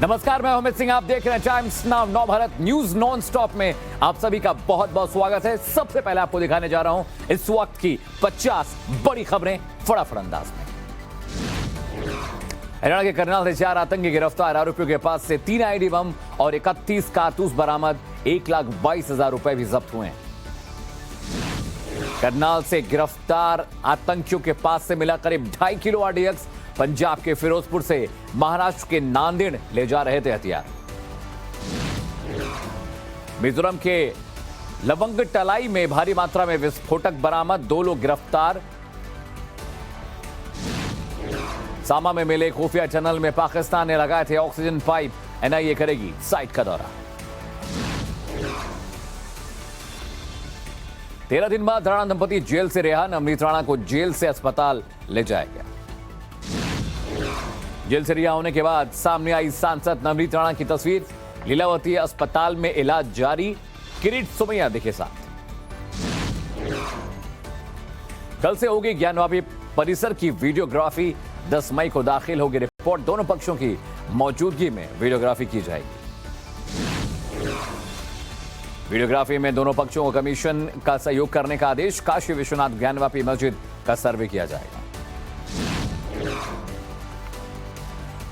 नमस्कार, मैं अमित सिंह। आप देख रहे हैं टाइम्स नाउ नव भारत न्यूज नॉन स्टॉप में आप सभी का बहुत बहुत स्वागत है। सबसे पहले आपको दिखाने जा रहा हूं इस वक्त की 50 बड़ी खबरें फटाफट अंदाज में। हरियाणा के करनाल से 4 आतंकी गिरफ्तार, आरोपियों के पास से 3 आईडी बम और 31 कारतूस बरामद, 1,22,000 रुपए भी जब्त हुए हैं। करनाल से गिरफ्तार आतंकियों के पास से मिला करीब 2.5 किलो आरडीएक्स। पंजाब के फिरोजपुर से महाराष्ट्र के नांदेड़ ले जा रहे थे हथियार। मिजोरम के लवंग टलाई में भारी मात्रा में विस्फोटक बरामद, 2 लोग गिरफ्तार। सामा में मिले खुफिया टनल में पाकिस्तान ने लगाए थे ऑक्सीजन पाइप, एनआईए करेगी साइट का दौरा। 13 दिन बाद राणा दंपति जेल से रिहा, नवनीत राणा को जेल से अस्पताल ले जाया गया। जेल से रिहा होने के बाद सामने आई सांसद नवनीत राणा की तस्वीर, लीलावती अस्पताल में इलाज जारी, किरीट सोमैया दिखे साथ। कल से होगी ज्ञानवापी परिसर की वीडियोग्राफी, 10 मई को दाखिल होगी रिपोर्ट, दोनों पक्षों की मौजूदगी में वीडियोग्राफी की जाएगी। वीडियोग्राफी में दोनों पक्षों को कमीशन का सहयोग करने का आदेश, काशी विश्वनाथ ज्ञानवापी मस्जिद का सर्वे किया जाएगा।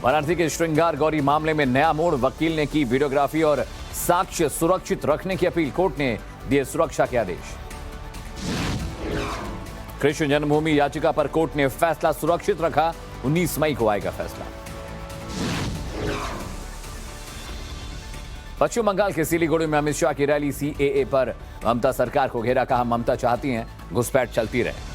वाराणसी के श्रृंगार गौरी मामले में नया मोड़, वकील ने की वीडियोग्राफी और साक्ष्य सुरक्षित रखने की अपील, कोर्ट ने दिए सुरक्षा के आदेश। कृष्ण जन्मभूमि याचिका पर कोर्ट ने फैसला सुरक्षित रखा, 19 मई को आएगा फैसला। पश्चिम बंगाल के सिलीगुड़ी में अमित शाह की रैली, सीएए पर ममता सरकार को घेरा, कहा ममता चाहती हैं घुसपैठ चलती रहे।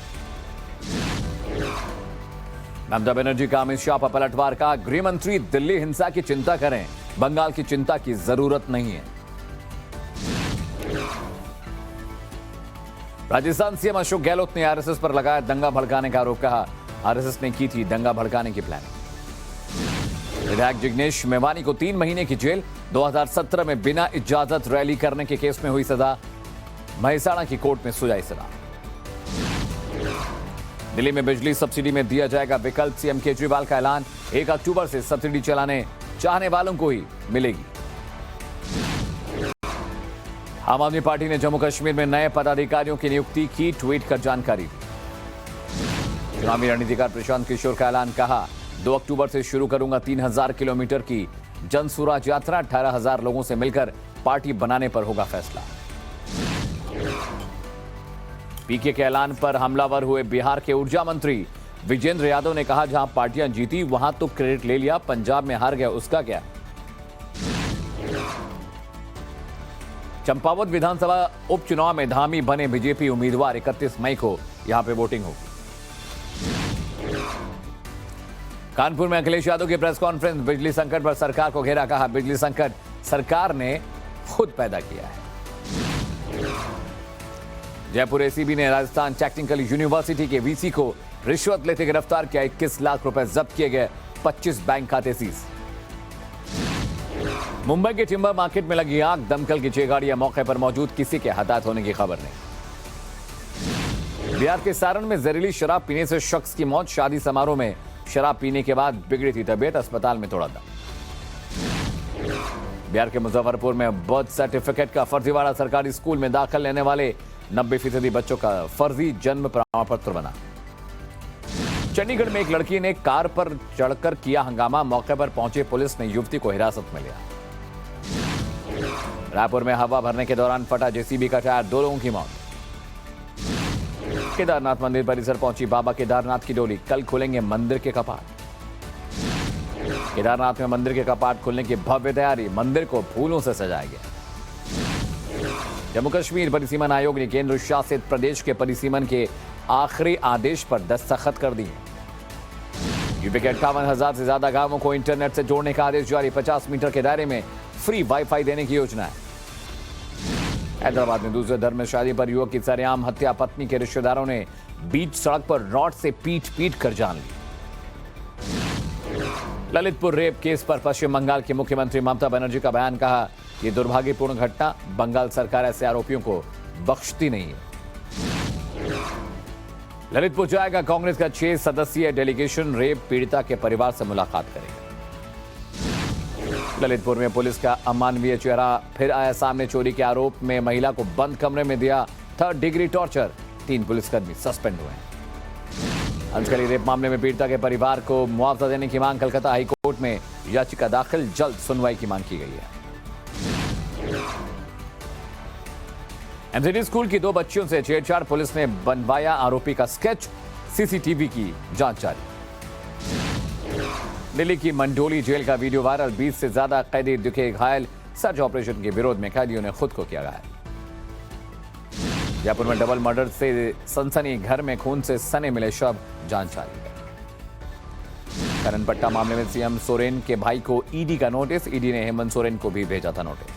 ममता बनर्जी का अमित शाह पर पलटवार, का गृह मंत्री दिल्ली हिंसा की चिंता करें, बंगाल की चिंता की जरूरत नहीं है। राजस्थान सीएम अशोक गहलोत ने आरएसएस पर लगाया दंगा भड़काने का आरोप, कहा आरएसएस ने की थी दंगा भड़काने की प्लानिंग। विधायक जिग्नेश मेवानी को 3 महीने की जेल, 2017 में बिना इजाजत रैली करने के केस में हुई सजा, महिसाणा की कोर्ट में सुनाई सजा। दिल्ली में बिजली सब्सिडी में दिया जाएगा विकल्प, सीएम केजरीवाल का ऐलान, 1 अक्टूबर से सब्सिडी चलाने चाहने वालों को ही मिलेगी। आम आदमी पार्टी ने जम्मू कश्मीर में नए पदाधिकारियों की नियुक्ति की, ट्वीट कर जानकारी दी। चुनावी रणनीतिकार प्रशांत किशोर का ऐलान, कहा 2 अक्टूबर से शुरू करूंगा 3000 किलोमीटर की जन स्वराज यात्रा, 18,000 लोगों से मिलकर पार्टी बनाने पर होगा फैसला। पीके के ऐलान पर हमलावर हुए बिहार के ऊर्जा मंत्री विजेंद्र यादव ने कहा जहां पार्टियां जीती वहां तो क्रेडिट ले लिया, पंजाब में हार गया उसका क्या। चंपावत विधानसभा उपचुनाव में धामी बने बीजेपी उम्मीदवार, 31 मई को यहां पे वोटिंग होगी। कानपुर में अखिलेश यादव की प्रेस कॉन्फ्रेंस, बिजली संकट पर सरकार को घेरा, कहा बिजली संकट सरकार ने खुद पैदा किया है। जयपुर एसीबी ने राजस्थान टेक्निकल यूनिवर्सिटी के वीसी को रिश्वत लेते गिरफ्तार किया, 21 लाख रुपए जब्त किए गए, 25 बैंक खाते सीज। मुंबई के टिम्बर मार्केट में लगी आग, दमकल की 6 गाड़ियां मौके पर मौजूद, किसी के हताहत होने की खबर नहीं। बिहार के सारण में जहरीली शराब पीने से शख्स की मौत, शादी समारोह में शराब पीने के बाद बिगड़ी थी तबीयत, अस्पताल में तोड़ा दम। बिहार के मुजफ्फरपुर में बर्थ सर्टिफिकेट का फर्जीवाड़ा, सरकारी स्कूल में दाखिल लेने वाले 90% बच्चों का फर्जी जन्म प्रमाण पत्र बना। चंडीगढ़ में एक लड़की ने कार पर चढ़कर किया हंगामा, मौके पर पहुंचे पुलिस ने युवती को हिरासत में लिया। रायपुर में हवा भरने के दौरान फटा जेसीबी का टायर, 2 लोगों की मौत। केदारनाथ मंदिर परिसर पहुंची बाबा केदारनाथ की डोली, कल खुलेंगे मंदिर के कपाट। केदारनाथ में मंदिर के कपाट खुलने की भव्य तैयारी, मंदिर को फूलों से सजाया गया। जम्मू कश्मीर परिसीमन आयोग ने केंद्र शासित प्रदेश के परिसीमन के आखिरी आदेश पर दस्तखत कर दिए। यूपी के 58,000 से ज्यादा गांवों को इंटरनेट से जोड़ने का आदेश जारी, 50 मीटर के दायरे में फ्री वाईफाई देने की योजना है। हैदराबाद में दूसरे धर्म में शादी पर युवक की सरेआम हत्या, पत्नी के रिश्तेदारों ने बीच सड़क पर रॉड से पीट कर जान ली। ललितपुर रेप केस पर पश्चिम बंगाल की मुख्यमंत्री ममता बनर्जी का बयान, कहा यह दुर्भाग्यपूर्ण घटना, बंगाल सरकार ऐसे आरोपियों को बख्शती नहीं है। ललितपुर जाएगा कांग्रेस का 6 सदस्यीय डेलीगेशन, रेप पीड़िता के परिवार से मुलाकात करेगा। ललितपुर में पुलिस का अमानवीय चेहरा फिर आया सामने। चोरी के आरोप में महिला को बंद कमरे में दिया 3rd डिग्री टॉर्चर। 3 पुलिसकर्मी सस्पेंड हुए। अंजकली रेप मामले में पीड़िता के परिवार को मुआवजा देने की मांग। कलकत्ता हाईकोर्ट में याचिका दाखिल, जल्द सुनवाई की मांग की गई है। एमसीडी स्कूल की 2 बच्चियों से छेड़छाड़, पुलिस ने बनवाया आरोपी का स्केच। सीसीटीवी की जांच जारी। दिल्ली की मंडोली जेल का वीडियो वायरल। 20 से ज्यादा कैदी दिखे घायल। सर्च ऑपरेशन के विरोध में कैदियों ने खुद को किया घायल। जयपुर में डबल मर्डर से सनसनी, घर में खून से सने मिले शव, जांच जारी है। करणपट्टा मामले में सीएम सोरेन के भाई को ईडी का नोटिस। ईडी ने हेमंत सोरेन को भी भेजा था नोटिस।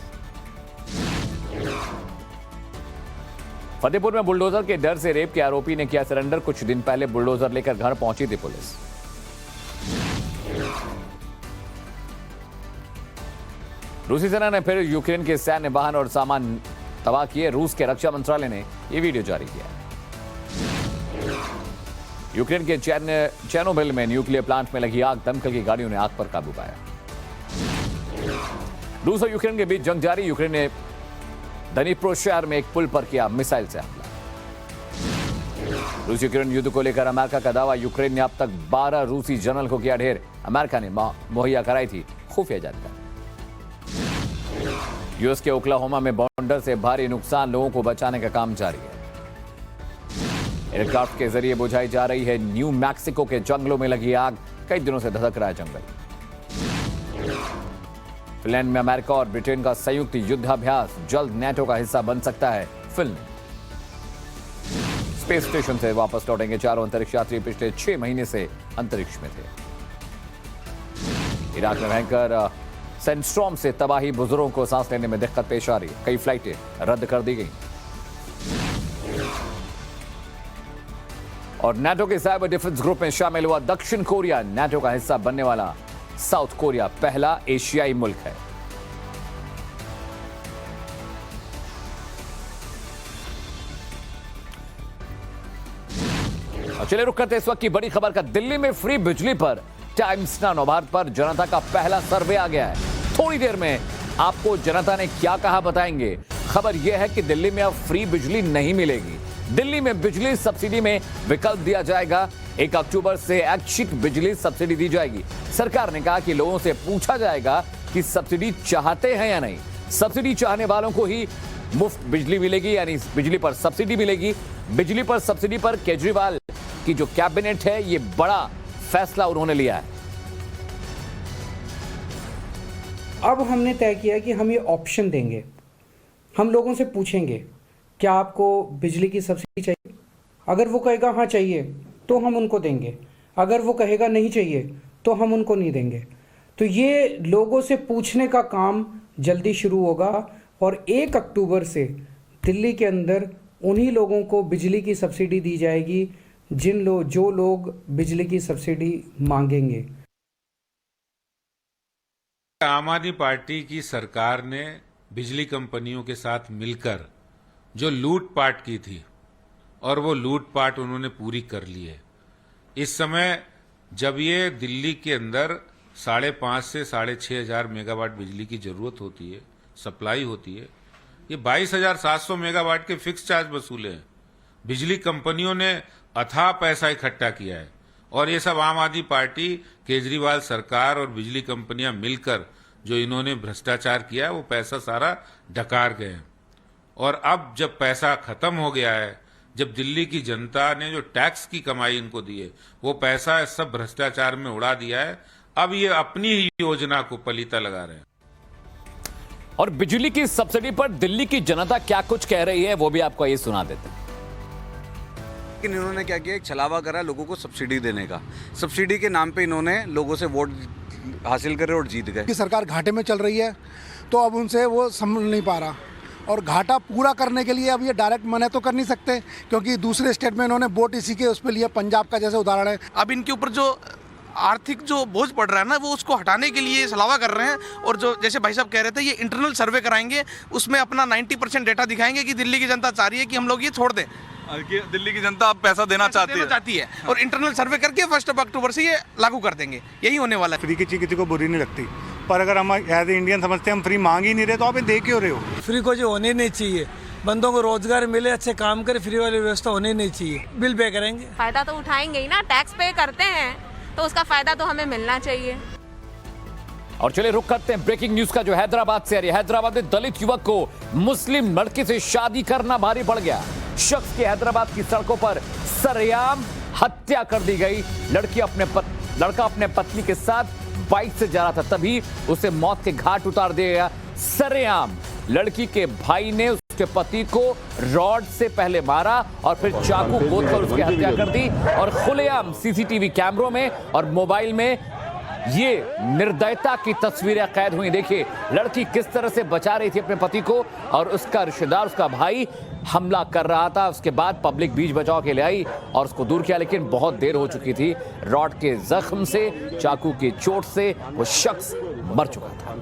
फतेहपुर में बुलडोजर के डर से रेप के आरोपी ने किया सरेंडर। कुछ दिन पहले बुलडोजर लेकर घर पहुंची थी पुलिस। रूसी सेना ने फिर यूक्रेन के सैन्य वाहन और सामान तबाह किए। रूस के रक्षा मंत्रालय ने यह वीडियो जारी किया। यूक्रेन के चेर्नोबिल में न्यूक्लियर प्लांट में लगी आग। दमकल की गाड़ियों ने आग पर काबू पाया। रूस और यूक्रेन के बीच जंग जारी। यूक्रेन ने दनीप्रो शहर में एक पुल पर किया मिसाइल से हमला। रूस यूक्रेन युद्ध को लेकर अमेरिका का दावा। यूक्रेन ने अब तक 12 रूसी जनरल को किया ढेर। अमेरिका ने मुहैया कराई थी खुफिया जानकारी। यूएस के ओक्लाहोमा में बॉर्डर से भारी नुकसान, लोगों को बचाने का काम जारी है। एयरक्राफ्ट के जरिए बुझाई जा रही है न्यू मैक्सिको के जंगलों में लगी आग। कई दिनों से धधक रहा है जंगल। फिनलैंड में अमेरिका और ब्रिटेन का संयुक्त युद्धाभ्यास, जल्द नेटो का हिस्सा बन सकता है फिनलैंड। स्पेस स्टेशन से वापस लौटेंगे 4 अंतरिक्ष यात्री। पिछले 6 महीने से अंतरिक्ष में थे। इराक में भयंकर सैंडस्टॉर्म से तबाही, बुजुर्गों को सांस लेने में दिक्कत पेश आ रही। कई फ्लाइटें रद्द कर दी गई। और नाटो के साइबर डिफेंस ग्रुप में शामिल हुआ दक्षिण कोरिया। नाटो का हिस्सा बनने वाला साउथ कोरिया पहला एशियाई मुल्क है। और चलिए रुक करते इस वक्त की बड़ी खबर का। दिल्ली में फ्री बिजली पर टाइम्स नाउ नवभारत पर जनता का पहला सर्वे आ गया है। थोड़ी देर में आपको जनता ने क्या कहा बताएंगे। खबर यह है कि दिल्ली में अब फ्री बिजली नहीं मिलेगी। दिल्ली में बिजली सब्सिडी में विकल्प दिया जाएगा। 1 अक्टूबर से ऐच्छिक बिजली सब्सिडी दी जाएगी। सरकार ने कहा कि लोगों से पूछा जाएगा कि सब्सिडी चाहते हैं या नहीं। सब्सिडी चाहने वालों को ही मुफ्त बिजली मिलेगी, यानी बिजली पर सब्सिडी मिलेगी। बिजली पर सब्सिडी पर केजरीवाल की जो कैबिनेट है, ये बड़ा फैसला उन्होंने लिया है। अब हमने तय किया कि हम ये ऑप्शन देंगे। हम लोगों से पूछेंगे क्या आपको बिजली की सब्सिडी चाहिए। अगर वो कहेगा हाँ चाहिए तो हम उनको देंगे। अगर वो कहेगा नहीं चाहिए तो हम उनको नहीं देंगे। तो ये लोगों से पूछने का काम जल्दी शुरू होगा। और 1 अक्टूबर से दिल्ली के अंदर उन्हीं लोगों को बिजली की सब्सिडी दी जाएगी जो लोग बिजली की सब्सिडी मांगेंगे। आम आदमी पार्टी की सरकार ने बिजली कंपनियों के साथ मिलकर जो लूटपाट की थी और वो लूटपाट उन्होंने पूरी कर ली है। इस समय जब ये दिल्ली के अंदर 5,500 से 6,500 मेगावाट बिजली की जरूरत होती है, सप्लाई होती है, ये 22,700 मेगावाट के फिक्स चार्ज वसूले हैं। बिजली कंपनियों ने अथाह पैसा इकट्ठा किया है और ये सब आम आदमी पार्टी, केजरीवाल सरकार और बिजली कंपनियां मिलकर जो इन्होंने भ्रष्टाचार किया है वो पैसा सारा डकार गए हैं। और अब जब पैसा खत्म हो गया है, जब दिल्ली की जनता ने जो टैक्स की कमाई इनको दी है वो पैसा सब भ्रष्टाचार में उड़ा दिया है, अब ये अपनी ही योजना को पलीता लगा रहे हैं। और बिजली की सब्सिडी पर दिल्ली की जनता क्या कुछ कह रही है वो भी आपको ये सुना देते हैं। लेकिन इन्होंने क्या किया, एक छलावा करा लोगों को सब्सिडी देने का। सब्सिडी के नाम पे इन्होंने लोगों से वोट हासिल करे और जीत गए। सरकार घाटे में चल रही है तो अब उनसे वो संभल नहीं पा रहा। और घाटा पूरा करने के लिए अब ये डायरेक्ट मना तो कर नहीं सकते, क्योंकि दूसरे स्टेट में इन्होंने वोट इसी के उस पर लिया। पंजाब का जैसे उदाहरण है। अब इनके ऊपर जो आर्थिक जो बोझ पड़ रहा है ना, वो उसको हटाने के लिए सलावा कर रहे हैं। और जो जैसे भाई साहब कह रहे थे, ये इंटरनल सर्वे कराएंगे, उसमें अपना 90% डेटा दिखाएंगे कि दिल्ली की जनता चाह रही है कि हम लोग ये छोड़ दें। दिल्ली की जनता अब पैसा देना चाहती है और इंटरनल सर्वे करके 1 अक्टूबर से ये लागू कर देंगे। यही होने वाला है। फ्री की चीज किसी को बुरी नहीं लगती। पर अगर हम एज ए इंडियन समझते हैं हम फ्री मांग ही नहीं रहे तो आप ये दे क्यों रहे हो? फ्री को जो होने नहीं चाहिए, बंदों को रोजगार मिले, अच्छे काम करे, फ्री वाली व्यवस्था होनी नहीं चाहिए। बिल पे करेंगे, फायदा तो उठाएंगे ही ना, टैक्स पे करते हैं तो उसका फायदा तो हमें मिलना चाहिए। और चलिए रुक करते हैं ब्रेकिंग न्यूज का जो हैदराबाद से आ रही है। हैदराबाद में दलित युवक को मुस्लिम लड़की से शादी करना भारी पड़ गया। शख्स की हैदराबाद की सड़कों पर सरेआम हत्या कर दी गई। लड़का अपने पत्नी के साथ बाइक से जा रहा था, तभी उसे मौत के घाट उतार दिया गया सरेआम। लड़की के भाई ने उसके पति को रॉड से पहले मारा और फिर चाकू गोदकर उसकी हत्या कर दी। और खुलेआम सीसीटीवी कैमरों में और मोबाइल में ये निर्दयता की तस्वीरें कैद हुई। देखिए लड़की किस तरह से बचा रही थी अपने पति को और उसका रिश्तेदार, उसका भाई हमला कर रहा था। उसके बाद पब्लिक बीच बचाव के लिए आई और उसको दूर किया, लेकिन बहुत देर हो चुकी थी। रॉड के जख्म से, चाकू की चोट से वो शख्स मर चुका था।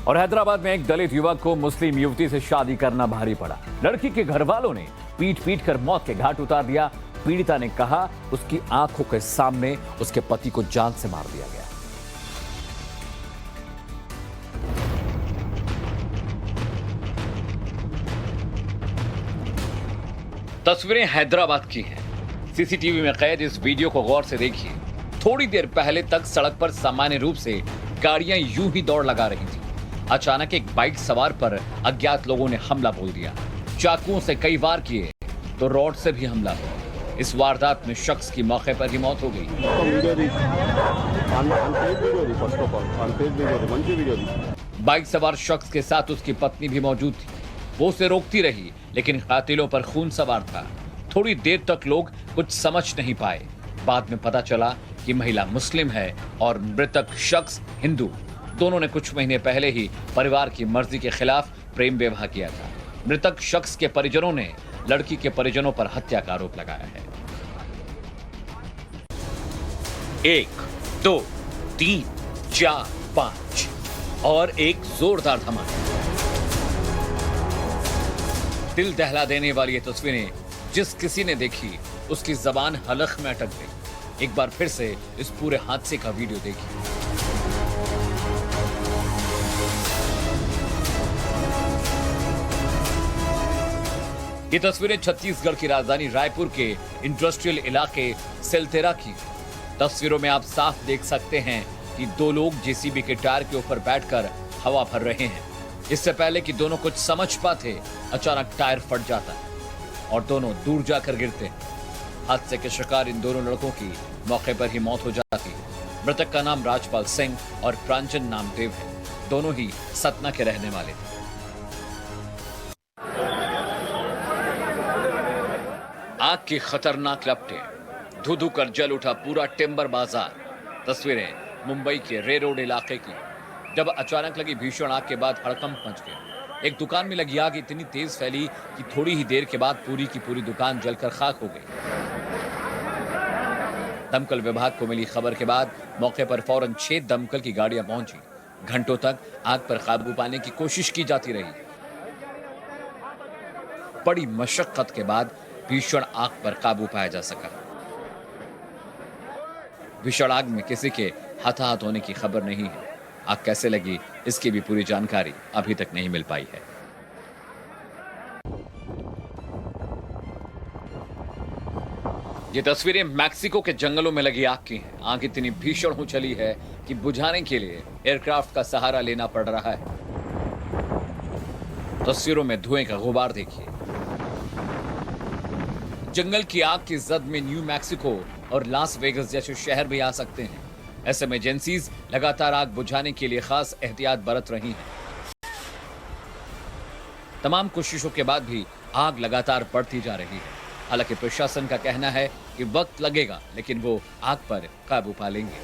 और हैदराबाद में एक दलित युवक को मुस्लिम युवती से शादी करना भारी पड़ा। लड़की के घर वालों ने पीट कर मौत के घाट उतार दिया। पीड़िता ने कहा उसकी आंखों के सामने उसके पति को जान से मार दिया गया। तस्वीरें हैदराबाद की हैं। सीसीटीवी में कैद इस वीडियो को गौर से देखिए। थोड़ी देर पहले तक सड़क पर सामान्य रूप से गाड़ियां यूं ही दौड़ लगा रही थी। अचानक एक बाइक सवार पर अज्ञात लोगों ने हमला बोल दिया। चाकुओं से कई वार किए तो रॉड से भी हमला हुआ। इस वारदात में शख्स की मौके पर ही मौत हो गई। बाइक सवार शख्स के साथ उसकी पत्नी भी मौजूद थी। वो उसे रोकती रही, लेकिन कातिलों पर खून सवार था। थोड़ी देर तक लोग कुछ समझ नहीं पाए। बाद में पता चला कि महिला मुस्लिम है और मृतक शख्स हिंदू। दोनों ने कुछ महीने पहले ही परिवार की मर्जी के खिलाफ प्रेम विवाह किया था। मृतक शख्स के परिजनों ने लड़की के परिजनों पर हत्या का आरोप लगाया है। 1, 2, 3, 4, 5 और एक जोरदार धमाका। दिल दहला देने वाली ये तस्वीरें जिस किसी ने देखी उसकी जबान हलक में अटक गई। एक बार फिर से इस पूरे हादसे का वीडियो देखिए। ये तस्वीरें छत्तीसगढ़ की राजधानी रायपुर के इंडस्ट्रियल इलाके सेलतेरा की। तस्वीरों में आप साफ देख सकते हैं कि दो लोग जेसीबी के टायर के ऊपर बैठकर हवा भर रहे हैं। इससे पहले कि दोनों कुछ समझ पाते, अचानक टायर फट जाता है और दोनों दूर जाकर गिरते हैं। हादसे के शिकार इन दोनों लड़कों की मौके पर ही मौत हो जाती है। मृतक का नाम राजपाल सिंह और प्रांजन नामदेव है। दोनों ही सतना के रहने वाले थे। आग की खतरनाक लपटें, धू-धू कर जल उठा पूरा टिम्बर बाजार। तस्वीरें मुंबई के रे रोड इलाके की, जब अचानक लगी भीषण आग के बाद हड़कंप मच गया। एक दुकान में लगी आग इतनी तेज फैली कि थोड़ी ही देर के बाद पूरी की पूरी दुकान जलकर खाक हो गई। दमकल विभाग को मिली खबर के बाद मौके पर फौरन 6 दमकल की गाड़ियां पहुंची। घंटों तक आग पर काबू पाने की कोशिश की जाती रही। बड़ी मशक्कत के बाद भीषण आग पर काबू पाया जा सका। भीषण आग में किसी के हताहत होने की खबर नहीं है। आग कैसे लगी इसकी भी पूरी जानकारी अभी तक नहीं मिल पाई है। ये तस्वीरें मैक्सिको के जंगलों में लगी आग की हैं। आग इतनी भीषण हो चली है कि बुझाने के लिए एयरक्राफ्ट का सहारा लेना पड़ रहा है। तस्वीरों में धुएं का गुबार देखिए। जंगल की आग की जद में न्यू मैक्सिको और लास वेगस जैसे शहर भी आ सकते हैं। ऐसे में एजेंसीज लगातार आग बुझाने के लिए खास एहतियात बरत रही हैं। तमाम कोशिशों के बाद भी आग लगातार बढ़ती जा रही है। हालांकि प्रशासन का कहना है कि वक्त लगेगा, लेकिन वो आग पर काबू पा लेंगे।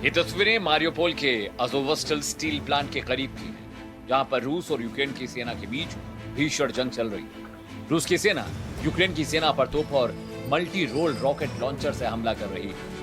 ये तस्वीरें मारियोपोल के अजोवस्टल स्टील प्लांट के करीब की हैं, जहां पर रूस और यूक्रेन की सेना के बीच भीषण जंग चल रही है। रूस की सेना यूक्रेन की सेना पर तोप और मल्टी रोल रॉकेट लॉन्चर से हमला कर रही है।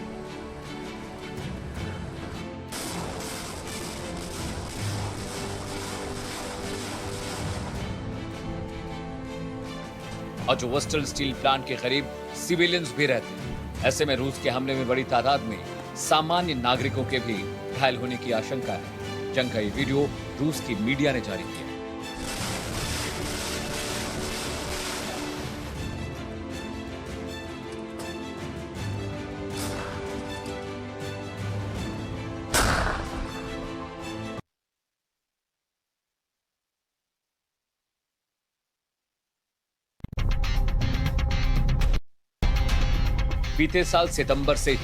और जो वेस्टर्न स्टील प्लांट के करीब सिविलियंस भी रहते हैं। ऐसे में रूस के हमले में बड़ी तादाद में सामान्य नागरिकों के भी घायल होने की आशंका है। जंग का ये वीडियो रूस की मीडिया ने जारी किया। बीते साल सितंबर से ही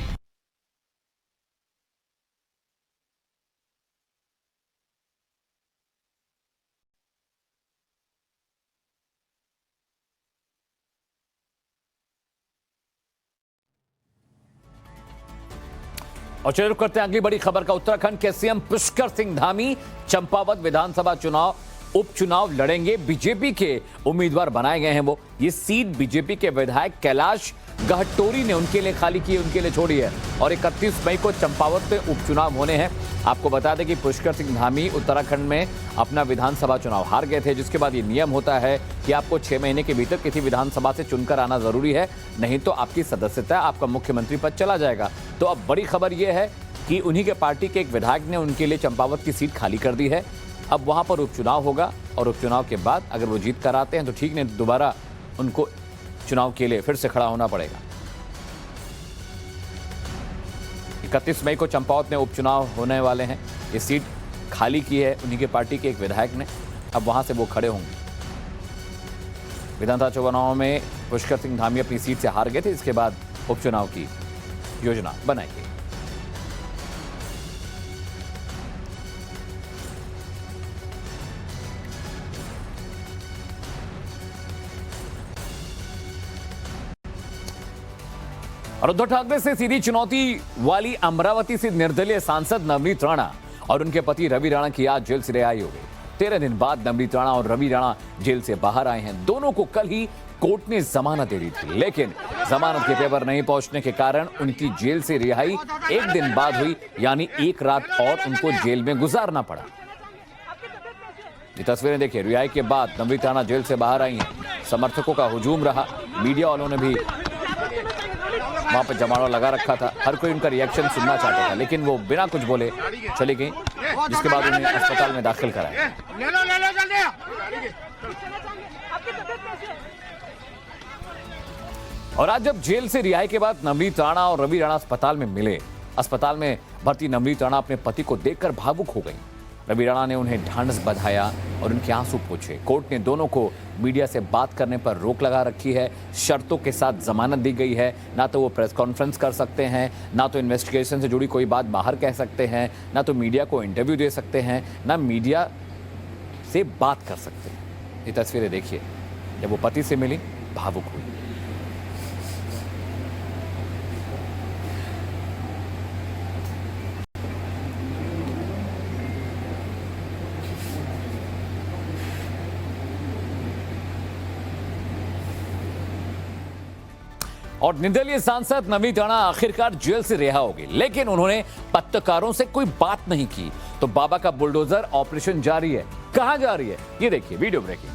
और चलिए करते हैं अगली बड़ी खबर का। उत्तराखंड के सीएम पुष्कर सिंह धामी चंपावत विधानसभा उपचुनाव लड़ेंगे। बीजेपी के उम्मीदवार बनाए गए हैं वो। ये सीट बीजेपी के विधायक कैलाश गहटोरी ने उनके लिए खाली की, उनके लिए छोड़ी है और 31 मई को चंपावत पे उपचुनाव होने हैं। आपको बता दें कि पुष्कर सिंह धामी उत्तराखंड में अपना विधानसभा चुनाव हार गए थे, जिसके बाद ये नियम होता है कि आपको 6 महीने के भीतर किसी विधानसभा से चुनकर आना जरूरी है, नहीं तो आपकी सदस्यता, आपका मुख्यमंत्री पद चला जाएगा। तो अब बड़ी खबर यह है कि उन्हीं के पार्टी के एक विधायक ने उनके लिए चंपावत की सीट खाली कर दी है। अब वहां पर उपचुनाव होगा और उपचुनाव के बाद अगर वो जीत कर आते हैं तो ठीक, नहीं दोबारा उनको चुनाव के लिए फिर से खड़ा होना पड़ेगा। 31 मई को चंपावत में उपचुनाव होने वाले हैं। ये सीट खाली की है उन्हीं के पार्टी के एक विधायक ने, अब वहां से वो खड़े होंगे। विधानसभा चुनाव में पुष्कर सिंह धामी अपनी सीट से हार गए थे, इसके बाद उपचुनाव की योजना बनाई गई। और उद्धव ठाकरे से सीधी चुनौती वाली अमरावती से निर्दलीय सांसद नवनीत राणा और उनके पति रवि राणा की आज जेल से रिहाई हो गई। 13 दिन बाद नवनीत राणा और रवि राणा जेल से बाहर आए हैं। दोनों को कल ही कोर्ट ने जमानत दे दी थी, लेकिन जमानत के पेपर नहीं पहुंचने के कारण उनकी जेल से रिहाई एक दिन बाद हुई, यानी एक रात और उनको जेल में गुजारना पड़ा। ये तस्वीरें देखिए, रिहाई के बाद नवनीत राणा जेल से बाहर आई हैं। समर्थकों का हुजूम रहा, मीडिया वालों ने भी वहां पर जमावड़ा लगा रखा था। हर कोई उनका रिएक्शन सुनना चाहता था, लेकिन वो बिना कुछ बोले चली गई, जिसके बाद उन्हें अस्पताल में दाखिल कराया। और आज जब जेल से रिहाई के बाद नवनीत राणा और रवि राणा अस्पताल में मिले, अस्पताल में भर्ती नवनीत राणा अपने पति को देखकर भावुक हो गई। रवि राणा ने उन्हें ढांढस बंधाया और उनके आंसू पोंछे। कोर्ट ने दोनों को मीडिया से बात करने पर रोक लगा रखी है। शर्तों के साथ जमानत दी गई है। ना तो वो प्रेस कॉन्फ्रेंस कर सकते हैं, ना तो इन्वेस्टिगेशन से जुड़ी कोई बात बाहर कह सकते हैं, ना तो मीडिया को इंटरव्यू दे सकते हैं, ना मीडिया से बात कर सकते हैं। ये तस्वीरें देखिए, जब वो पति से मिली भावुक हुई। और निर्दलीय सांसद नवनीत राणा आखिरकार जेल से रिहा हो गई, लेकिन उन्होंने पत्रकारों से कोई बात नहीं की। तो बाबा का बुलडोजर ऑपरेशन जारी है। कहां जा रही है ये देखिए, वीडियो ब्रेकिंग।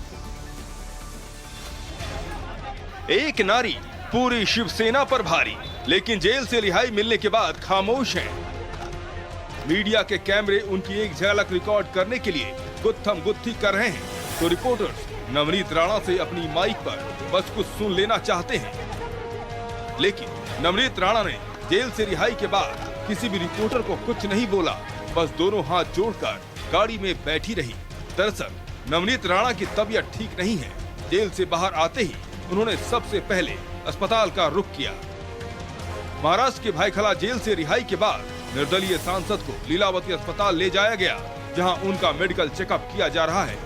एक नारी पूरी शिवसेना पर भारी, लेकिन जेल से रिहाई मिलने के बाद खामोश हैं। मीडिया के कैमरे उनकी एक झलक रिकॉर्ड करने के लिए गुत्थम गुत्थी कर रहे हैं, तो रिपोर्टर्स नवनीत राणा से अपनी माइक पर बस कुछ सुन लेना चाहते हैं। लेकिन नवनीत राणा ने जेल से रिहाई के बाद किसी भी रिपोर्टर को कुछ नहीं बोला, बस दोनों हाथ जोड़कर गाड़ी में बैठी रही। दरअसल नवनीत राणा की तबीयत ठीक नहीं है। जेल से बाहर आते ही उन्होंने सबसे पहले अस्पताल का रुख किया। महाराष्ट्र के भायखला जेल से रिहाई के बाद निर्दलीय सांसद को लीलावती अस्पताल ले जाया गया, जहां उनका मेडिकल चेकअप किया जा रहा है।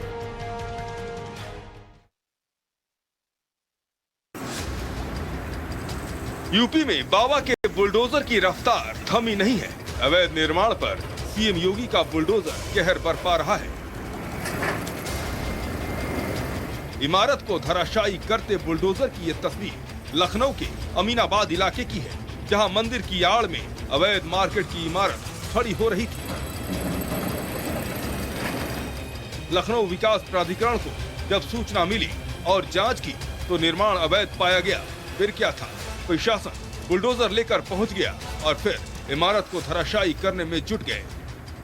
यूपी में बाबा के बुलडोजर की रफ्तार थमी नहीं है। अवैध निर्माण पर सीएम योगी का बुलडोजर कहर बरपा रहा है। इमारत को धराशायी करते बुलडोजर की ये तस्वीर लखनऊ के अमीनाबाद इलाके की है, जहां मंदिर की आड़ में अवैध मार्केट की इमारत खड़ी हो रही थी। लखनऊ विकास प्राधिकरण को जब सूचना मिली और जांच की तो निर्माण अवैध पाया गया। फिर क्या था, प्रशासन बुलडोजर लेकर पहुंच गया और फिर इमारत को धराशायी करने में जुट गए।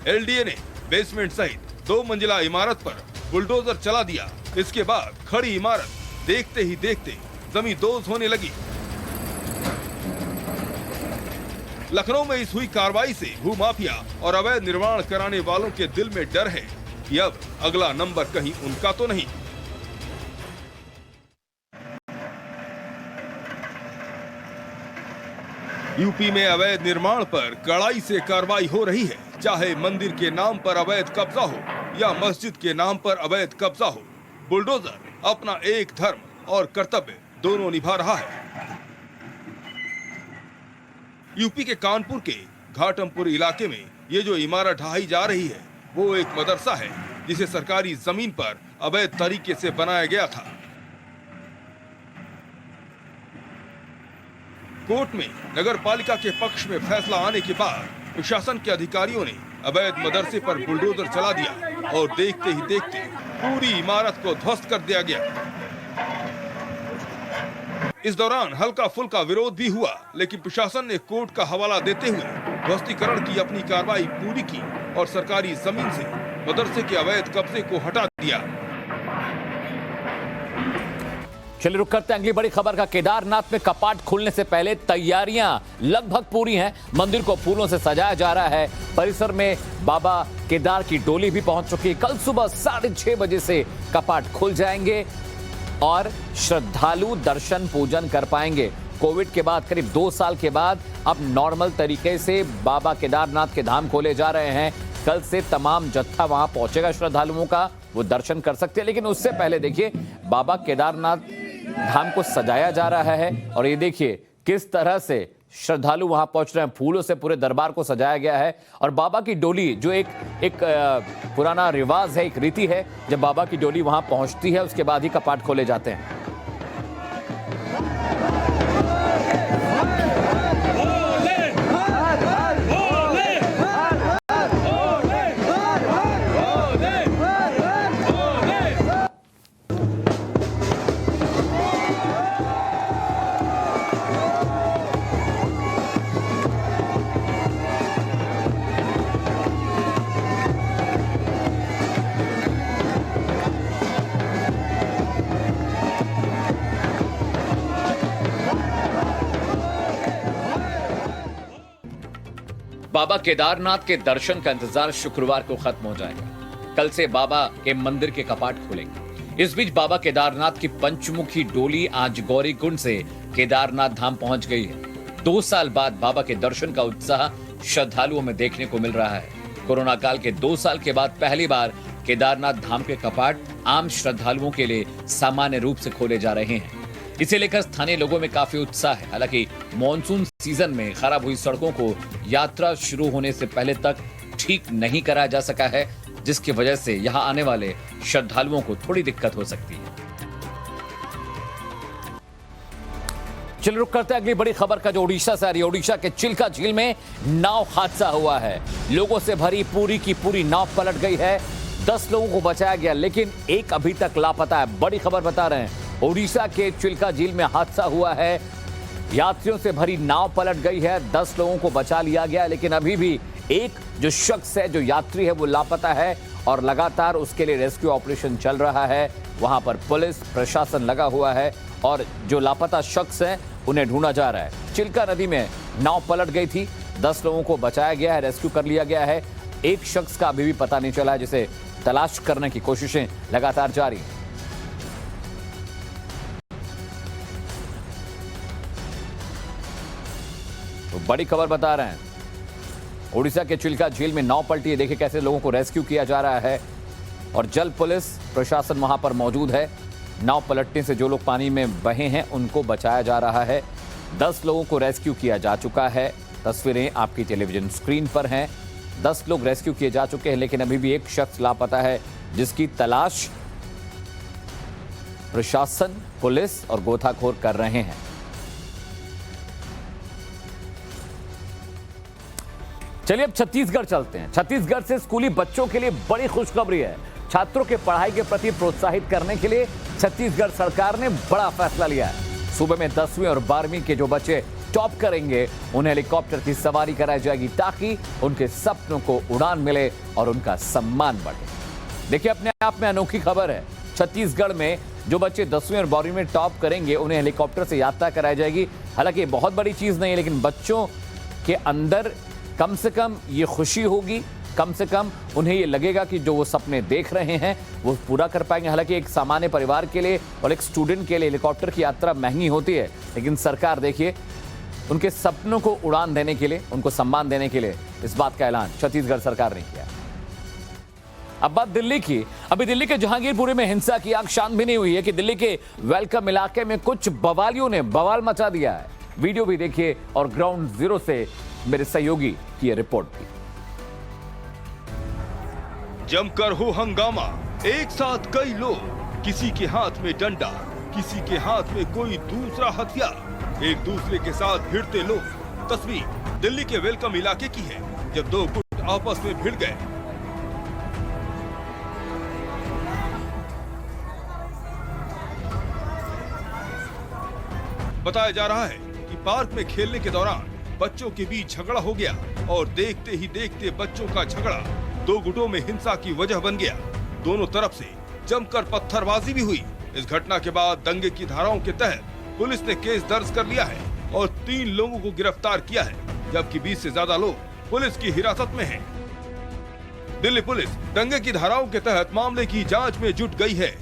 एलडीए ने बेसमेंट सहित 2 मंजिला इमारत पर बुलडोजर चला दिया। इसके बाद खड़ी इमारत देखते ही देखते जमींदोज होने लगी। लखनऊ में इस हुई कार्रवाई से भूमाफिया और अवैध निर्माण कराने वालों के दिल में डर है कि अब अगला नंबर कहीं उनका तो नहीं। यूपी में अवैध निर्माण पर कड़ाई से कार्रवाई हो रही है, चाहे मंदिर के नाम पर अवैध कब्जा हो या मस्जिद के नाम पर अवैध कब्जा हो। बुलडोजर अपना एक धर्म और कर्तव्य दोनों निभा रहा है। यूपी के कानपुर के घाटमपुर इलाके में ये जो इमारत ढहाई जा रही है वो एक मदरसा है, जिसे सरकारी जमीन पर अवैध तरीके से बनाया गया था। कोर्ट में नगर पालिका के पक्ष में फैसला आने के बाद प्रशासन के अधिकारियों ने अवैध मदरसे पर बुलडोजर चला दिया और देखते ही देखते पूरी इमारत को ध्वस्त कर दिया गया। इस दौरान हल्का फुल्का विरोध भी हुआ, लेकिन प्रशासन ने कोर्ट का हवाला देते हुए ध्वस्तीकरण की अपनी कार्रवाई पूरी की और सरकारी जमीन से मदरसे के अवैध कब्जे को हटा दिया। चलिए रुक करते हैं अगली बड़ी खबर का। केदारनाथ में कपाट खुलने से पहले तैयारियां लगभग पूरी हैं। मंदिर को फूलों से सजाया जा रहा है। परिसर में बाबा केदार की डोली भी पहुंच चुकी है। कल सुबह 6:30 बजे से कपाट खुल जाएंगे और श्रद्धालु दर्शन पूजन कर पाएंगे। कोविड के बाद करीब 2 साल के बाद अब नॉर्मल तरीके से बाबा केदारनाथ के धाम खोले जा रहे हैं। कल से तमाम जत्था वहां पहुंचेगा श्रद्धालुओं का, वो दर्शन कर सकते हैं। लेकिन उससे पहले देखिए बाबा केदारनाथ धाम को सजाया जा रहा है और ये देखिए किस तरह से श्रद्धालु वहां पहुंच रहे हैं। फूलों से पूरे दरबार को सजाया गया है और बाबा की डोली जो एक पुराना रिवाज है, एक रीति है, जब बाबा की डोली वहां पहुंचती है उसके बाद ही कपाट खोले जाते हैं। बाबा केदारनाथ के दर्शन का इंतजार शुक्रवार को खत्म हो जाएगा। कल से बाबा के मंदिर के कपाट खुलेंगे। इस बीच बाबा केदारनाथ की पंचमुखी डोली आज गौरीकुंड से केदारनाथ धाम पहुंच गई है। 2 साल बाद बाबा के दर्शन का उत्साह श्रद्धालुओं में देखने को मिल रहा है। कोरोना काल के 2 साल के बाद पहली बार केदारनाथ धाम के कपाट आम श्रद्धालुओं के लिए सामान्य रूप से खोले जा रहे हैं। इसे लेकर स्थानीय लोगों में काफी उत्साह है। हालांकि मॉनसून सीजन में खराब हुई सड़कों को यात्रा शुरू होने से पहले तक ठीक नहीं कराया जा सका है, जिसकी वजह से यहां आने वाले श्रद्धालुओं को थोड़ी दिक्कत हो सकती है। चलिए रुक करते हैं अगली बड़ी खबर का, जो ओडिशा से आ रही है। ओडिशा के चिल्का झील में नाव हादसा हुआ है। लोगों से भरी पूरी की पूरी नाव पलट गई है। 10 लोगों को बचाया गया, लेकिन एक अभी तक लापता है। बड़ी खबर बता रहे हैं, ओडिशा के चिल्का झील में हादसा हुआ है। यात्रियों से भरी नाव पलट गई है। 10 लोगों को बचा लिया गया, लेकिन अभी भी एक जो शख्स है, जो यात्री है, वो लापता है और लगातार उसके लिए रेस्क्यू ऑपरेशन चल रहा है। वहां पर पुलिस प्रशासन लगा हुआ है और जो लापता शख्स है उन्हें ढूंढा जा रहा है। चिल्का नदी में नाव पलट गई थी। 10 लोगों को बचाया गया है, रेस्क्यू कर लिया गया है। एक शख्स का अभी भी पता नहीं चला है, जिसे तलाश करने की कोशिशें लगातार जारी हैं। तो बड़ी खबर बता रहे हैं, ओडिशा के चिल्का झील में नाव पलटी है। देखिए कैसे लोगों को रेस्क्यू किया जा रहा है और जल पुलिस प्रशासन वहां पर मौजूद है। नाव पलटने से जो लोग पानी में बहे हैं उनको बचाया जा रहा है। 10 लोगों को रेस्क्यू किया जा चुका है। तस्वीरें आपकी टेलीविजन स्क्रीन पर हैं। 10 लोग रेस्क्यू किए जा चुके हैं, लेकिन अभी भी एक शख्स लापता है, जिसकी तलाश प्रशासन, पुलिस और गोताखोर कर रहे हैं। चलिए अब छत्तीसगढ़ चलते हैं। छत्तीसगढ़ से स्कूली बच्चों के लिए बड़ी खुशखबरी है। छात्रों के पढ़ाई के प्रति प्रोत्साहित करने के लिए छत्तीसगढ़ सरकार ने बड़ा फैसला लिया है। सूबे में 10वीं और 12वीं के जो बच्चे टॉप करेंगे उन्हें हेलीकॉप्टर की सवारी कराई जाएगी ताकि उनके सपनों को उड़ान मिले और उनका सम्मान बढ़े। देखिए, अपने आप में अनोखी खबर है। छत्तीसगढ़ में जो बच्चे 10वीं और 12वीं में टॉप करेंगे उन्हें हेलीकॉप्टर से यात्रा कराई जाएगी। हालांकि बहुत बड़ी चीज नहीं है, लेकिन बच्चों के अंदर कम से कम ये खुशी होगी, कम से कम उन्हें ये लगेगा कि जो वो सपने देख रहे हैं वो पूरा कर पाएंगे। हालांकि एक सामान्य परिवार के लिए और एक स्टूडेंट के लिए हेलीकॉप्टर की यात्रा महंगी होती है, लेकिन सरकार देखिए उनके सपनों को उड़ान देने के लिए, उनको सम्मान देने के लिए इस बात का ऐलान छत्तीसगढ़ सरकार ने किया। अब बात दिल्ली की। अभी दिल्ली के जहांगीरपुरी में हिंसा की आग शांत भी नहीं हुई है कि दिल्ली के वेलकम इलाके में कुछ बवालियों ने बवाल मचा दिया है। वीडियो भी देखिए और ग्राउंड जीरो से मेरे सहयोगी की यह रिपोर्ट भी। जमकर हो हंगामा, एक साथ कई लोग, किसी के हाथ में डंडा, किसी के हाथ में कोई दूसरा हथियार, एक दूसरे के साथ भिड़ते लोग। तस्वीर दिल्ली के वेलकम इलाके की है, जब दो गुट आपस में भिड़ गए। बताया जा रहा है कि पार्क में खेलने के दौरान बच्चों के बीच झगड़ा हो गया और देखते ही देखते बच्चों का झगड़ा दो गुटों में हिंसा की वजह बन गया। दोनों तरफ से जमकर पत्थरबाजी भी हुई। इस घटना के बाद दंगे की धाराओं के तहत पुलिस ने केस दर्ज कर लिया है और 3 लोगों को गिरफ्तार किया है, जबकि 20 से ज्यादा लोग पुलिस की हिरासत में हैं। दिल्ली पुलिस दंगे की धाराओं के तहत मामले की जांच में जुट गई है।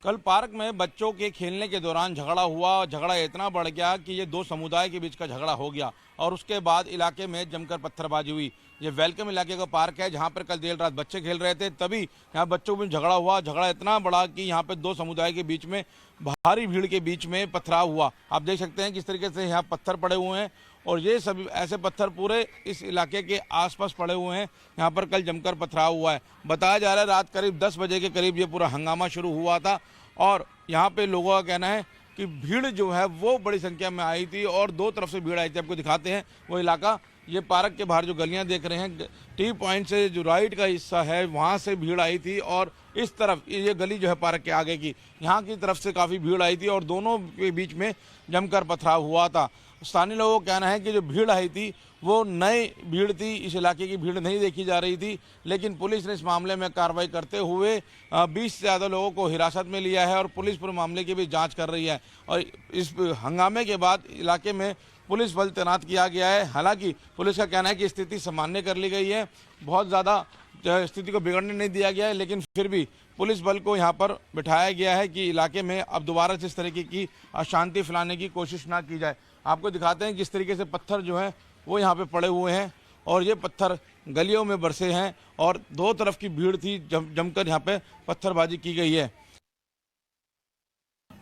कल पार्क में बच्चों के खेलने के दौरान झगड़ा हुआ। झगड़ा इतना बढ़ गया कि ये दो समुदाय के बीच का झगड़ा हो गया और उसके बाद इलाके में जमकर पत्थरबाजी हुई। ये वेलकम इलाके का पार्क है जहां पर कल देर रात बच्चे खेल रहे थे, तभी यहाँ बच्चों में झगड़ा हुआ। झगड़ा इतना बड़ा कि यहाँ पे दो समुदाय के बीच में भारी भीड़ के बीच में पथराव हुआ। आप देख सकते हैं किस तरीके से यहाँ पत्थर पड़े हुए हैं और ये सभी ऐसे पत्थर पूरे इस इलाके के आसपास पड़े हुए हैं। यहाँ पर कल जमकर पथराव हुआ है। बताया जा रहा है रात करीब 10 बजे के करीब ये पूरा हंगामा शुरू हुआ था और यहाँ पे लोगों का कहना है कि भीड़ जो है वो बड़ी संख्या में आई थी और दो तरफ से भीड़ आई थी। आपको दिखाते हैं वो इलाका। ये पार्क के बाहर जो गलियां देख रहे हैं, टी पॉइंट से जो राइट का हिस्सा है वहाँ से भीड़ आई थी और इस तरफ ये गली जो है पार्क के आगे की, यहाँ की तरफ से काफ़ी भीड़ आई थी और दोनों के बीच में जमकर पथराव हुआ था। स्थानीय लोगों का कहना है कि जो भीड़ आई थी वो नई भीड़ थी, इस इलाके की भीड़ नहीं देखी जा रही थी, लेकिन पुलिस ने इस मामले में कार्रवाई करते हुए 20 से ज़्यादा लोगों को हिरासत में लिया है और पुलिस पूरे मामले की भी जांच कर रही है। और इस हंगामे के बाद इलाके में पुलिस बल तैनात किया गया है। हालांकि पुलिस का कहना है कि स्थिति सामान्य कर ली गई है, बहुत ज़्यादा स्थिति को बिगड़ने नहीं दिया गया है, लेकिन फिर भी पुलिस बल को यहाँ पर बिठाया गया है कि इलाके में अब दोबारा से इस तरीके की अशांति फैलाने की कोशिश ना की जाए। आपको दिखाते हैं किस तरीके से पत्थर जो है वो यहाँ पे पड़े हुए हैं और ये पत्थर गलियों में बरसे हैं और दो तरफ की भीड़ थी, जमकर यहाँ पे पत्थरबाजी की गई है।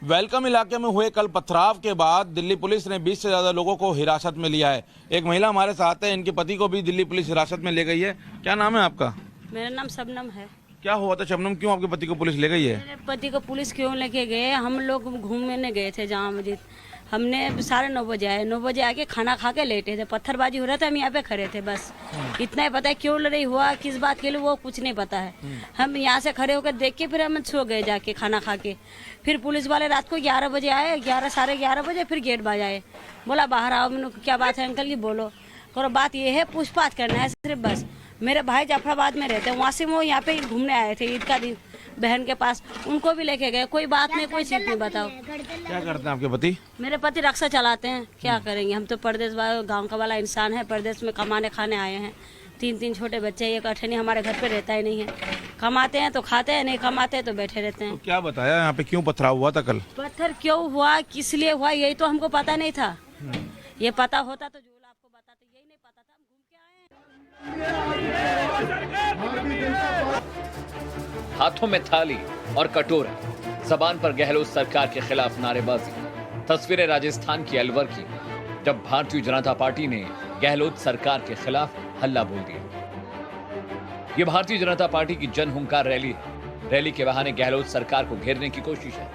वेलकम इलाके में हुए कल पथराव के बाद दिल्ली पुलिस ने 20 से ज़्यादा लोगों को हिरासत में लिया है। एक महिला हमारे साथ है, इनके पति को भी दिल्ली पुलिस हिरासत में ले गई है। क्या नाम है आपका? मेरा नाम शबनम है। क्या हुआ था शबनम, क्यों आपके पति को पुलिस ले गई है? मेरे पति को पुलिस क्यों लेके गए, हम लोग घूमने गए थे जामा मस्जिद। हमने 9:30 बजे आए, 9 बजे आके खाना खा के लेटे थे, पत्थरबाजी हो रहा था, हम यहाँ पे खड़े थे, बस इतना ही पता है। क्यों लड़ाई हुआ, किस बात के लिए, वो कुछ नहीं पता है। हम यहाँ से खड़े होकर देख के फिर हम सो गए जाके खाना खा के। फिर पुलिस वाले रात को 11 बजे आए, 11 साढ़े 11 बजे फिर गेट बजाए, बोला बाहर आओ। मैंने क्या बात है अंकल की, बोलो। और बात ये है पूछताछ करना है सिर्फ, बस। मेरे भाई जाफराबाद में रहते हैं, वहाँ से वो यहाँ पे घूमने आए थे ईद का दिन बहन के पास, उनको भी लेके गए। कोई बात नहीं, कोई चीज नहीं। बताओ क्या करते हैं आपके पति? मेरे पति रिक्शा चलाते हैं, क्या करेंगे। हम तो परदेश गांव का वाला इंसान है, परदेश में कमाने खाने आए हैं। 3 छोटे बच्चे, एक अठनी हमारे घर पे रहता ही नहीं है। कमाते हैं तो खाते हैं, नहीं कमाते तो बैठे रहते हैं। तो क्या बताया यहाँ पे क्यों पथराव हुआ था कल? पत्थर क्यों हुआ, किस लिए हुआ, यही तो हमको पता नहीं था। ये पता होता तो जो आपको बताते, यही नहीं पता था, हम घूम के आए हैं। हाथों में थाली और कटोरा, जबान पर गहलोत सरकार के खिलाफ नारेबाजी। तस्वीरें राजस्थान की अलवर की, जब भारतीय जनता पार्टी ने गहलोत सरकार के खिलाफ हल्ला बोल दिया। ये भारतीय जनता पार्टी की जन हुंकार रैली है। रैली के बहाने गहलोत सरकार को घेरने की कोशिश है।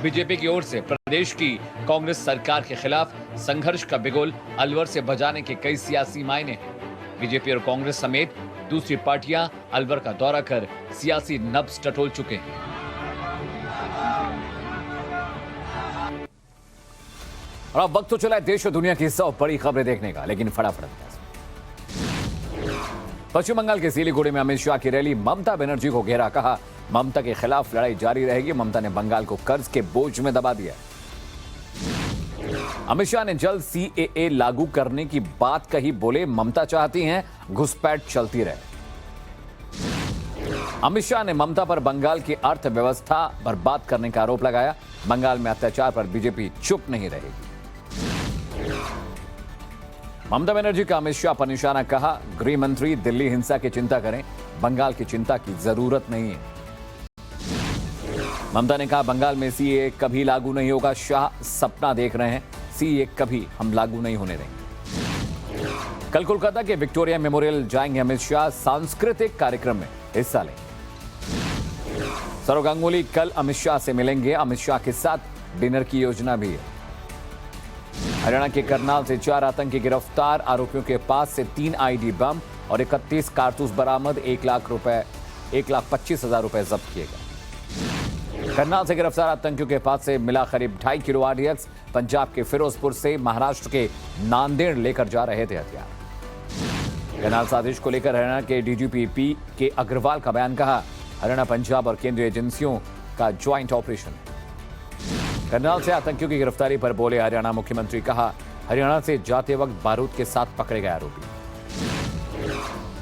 बीजेपी की ओर से प्रदेश की कांग्रेस सरकार के खिलाफ संघर्ष का बिगुल अलवर से बजाने के कई सियासी मायने हैं। बीजेपी और कांग्रेस समेत दूसरी पार्टियां अलवर का दौरा कर सियासी नब्ज टटोल चुके हैं। और अब वक्त तो चला है देश और दुनिया की 100 बड़ी खबरें देखने का, लेकिन फटाफट। पश्चिम बंगाल के सिलीगुड़ी में अमित शाह की रैली, ममता बनर्जी को घेरा, कहा ममता के खिलाफ लड़ाई जारी रहेगी। ममता ने बंगाल को कर्ज के बोझ में दबा दिया। अमित शाह ने जल्द सीएए लागू करने की बात कही, बोले ममता चाहती हैं घुसपैठ चलती रहे। अमित शाह ने ममता पर बंगाल की अर्थव्यवस्था बर्बाद करने का आरोप लगाया। बंगाल में अत्याचार पर बीजेपी चुप नहीं रहेगी। ममता बनर्जी का अमित शाह पर निशाना, कहा गृह मंत्री दिल्ली हिंसा की चिंता करें, बंगाल की चिंता की जरूरत नहीं है। ममता ने कहा बंगाल में सीएए कभी लागू नहीं होगा। शाह सपना देख रहे हैं, सीएए कभी हम लागू नहीं होने देंगे। कल कोलकाता के विक्टोरिया मेमोरियल जाएंगे अमित शाह, सांस्कृतिक कार्यक्रम में हिस्सा लेंगे। सौरव गांगुली कल अमित शाह से मिलेंगे। अमित शाह के साथ डिनर की योजना भी है। हरियाणा के करनाल से 4 आतंकी गिरफ्तार, आरोपियों के पास से 3 आईडी बम और 31 कारतूस बरामद, 1,25,000 रुपए जब्त किए गए। करनाल से गिरफ्तार आतंकियों के पास से मिला करीब 2.5 किलो आरडीएक्स। पंजाब के फिरोजपुर से महाराष्ट्र के नांदेड़ लेकर जा रहे थे हथियार। करनाल साजिश को लेकर हरियाणा के डीजीपी पी के अग्रवाल का बयान, कहा हरियाणा, पंजाब और केंद्रीय एजेंसियों का ज्वाइंट ऑपरेशन। करनाल से आतंकियों की गिरफ्तारी पर बोले हरियाणा मुख्यमंत्री, कहा हरियाणा से जाते वक्त बारूद के साथ पकड़े गए आरोपी।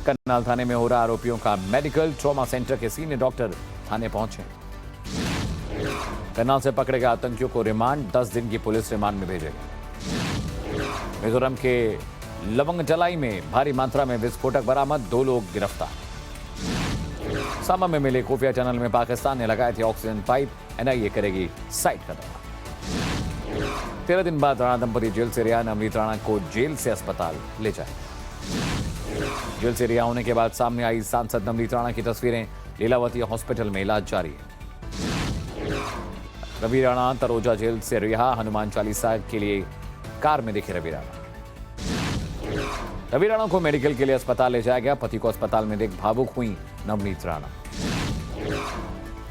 करनाल थाने में हो रहा आरोपियों का मेडिकल, ट्रॉमा सेंटर के सीनियर डॉक्टर थाने पहुंचे। करनाल से पकड़े गए आतंकियों को रिमांड, 10 दिन की पुलिस रिमांड में भेजे गए। मिजोरम के लवंगजलाई में भारी मात्रा में विस्फोटक बरामद, 2 लोग गिरफ्तार। सामा में मिले खुफिया चैनल में पाकिस्तान ने लगाए थे ऑक्सीजन पाइप, एनआईए करेगी साइट का दौरा। 13 दिन बाद राणा दंपति जेल से रिहा, नवनीत राणा को जेल से अस्पताल ले जाए। जेल से रिहा होने के बाद सामने आई सांसद नवनीत राणा की तस्वीरें, लीलावती हॉस्पिटल में इलाज जारी है। रवि राणा तरोजा जेल से रिहा, हनुमान चालीसा के लिए कार में दिखे रवि राणा। रवि राणा को मेडिकल के लिए अस्पताल ले जाया गया। पति को अस्पताल में देख भावुक हुई नवनीत राणा।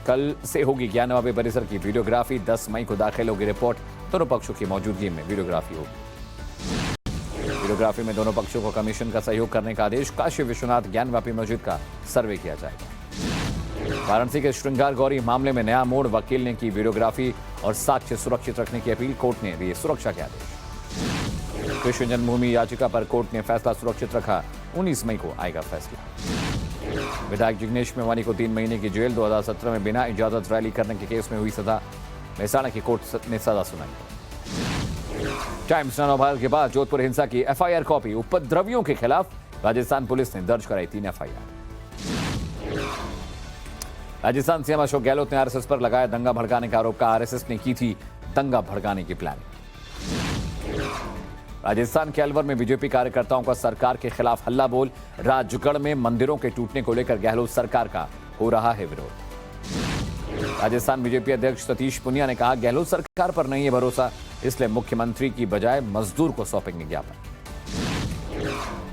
कल से होगी ज्ञानवापी परिसर की वीडियोग्राफी, 10 मई को दाखिल होगी रिपोर्ट। दोनों पक्षों की मौजूदगी में वीडियोग्राफी होगी। वीडियोग्राफी में दोनों पक्षों को कमीशन का सहयोग करने का आदेश। काशी विश्वनाथ ज्ञानवापी मस्जिद का सर्वे किया जाएगा। वाराणसी के श्रृंगार गौरी मामले में नया मोड़, वकील ने की वीडियोग्राफी और साक्ष्य सुरक्षित रखने की अपील, कोर्ट ने दिए सुरक्षा के आदेश। कृष्ण जन्मभूमि याचिका पर कोर्ट ने फैसला सुरक्षित रखा, 19 मई को आएगा फैसला। विधायक जिग्नेश मेवानी को 3 महीने की जेल, 2017 में बिना इजाजत रैली करने के केस में हुई सजा, मेहसाणा की कोर्ट ने सजा सुनाई। टाइम्स नानोभाल के बाद जोधपुर हिंसा की एफआईआर कॉपी, उपद्रवियों के खिलाफ राजस्थान पुलिस ने दर्ज कराई 3 एफआईआर। राजस्थान सीएम अशोक गहलोत ने आरएसएस पर लगाया दंगा भड़काने का आरोप, का आरएसएस ने की थी दंगा भड़काने की प्लानिंग। राजस्थान के अलवर में बीजेपी कार्यकर्ताओं का सरकार के खिलाफ हल्ला बोल, राजगढ़ में मंदिरों के टूटने को लेकर गहलोत सरकार का हो रहा है विरोध। राजस्थान बीजेपी अध्यक्ष सतीश पुनिया ने कहा गहलोत सरकार पर नहीं है भरोसा, इसलिए मुख्यमंत्री की बजाय मजदूर को सौंपेंगे ज्ञापन।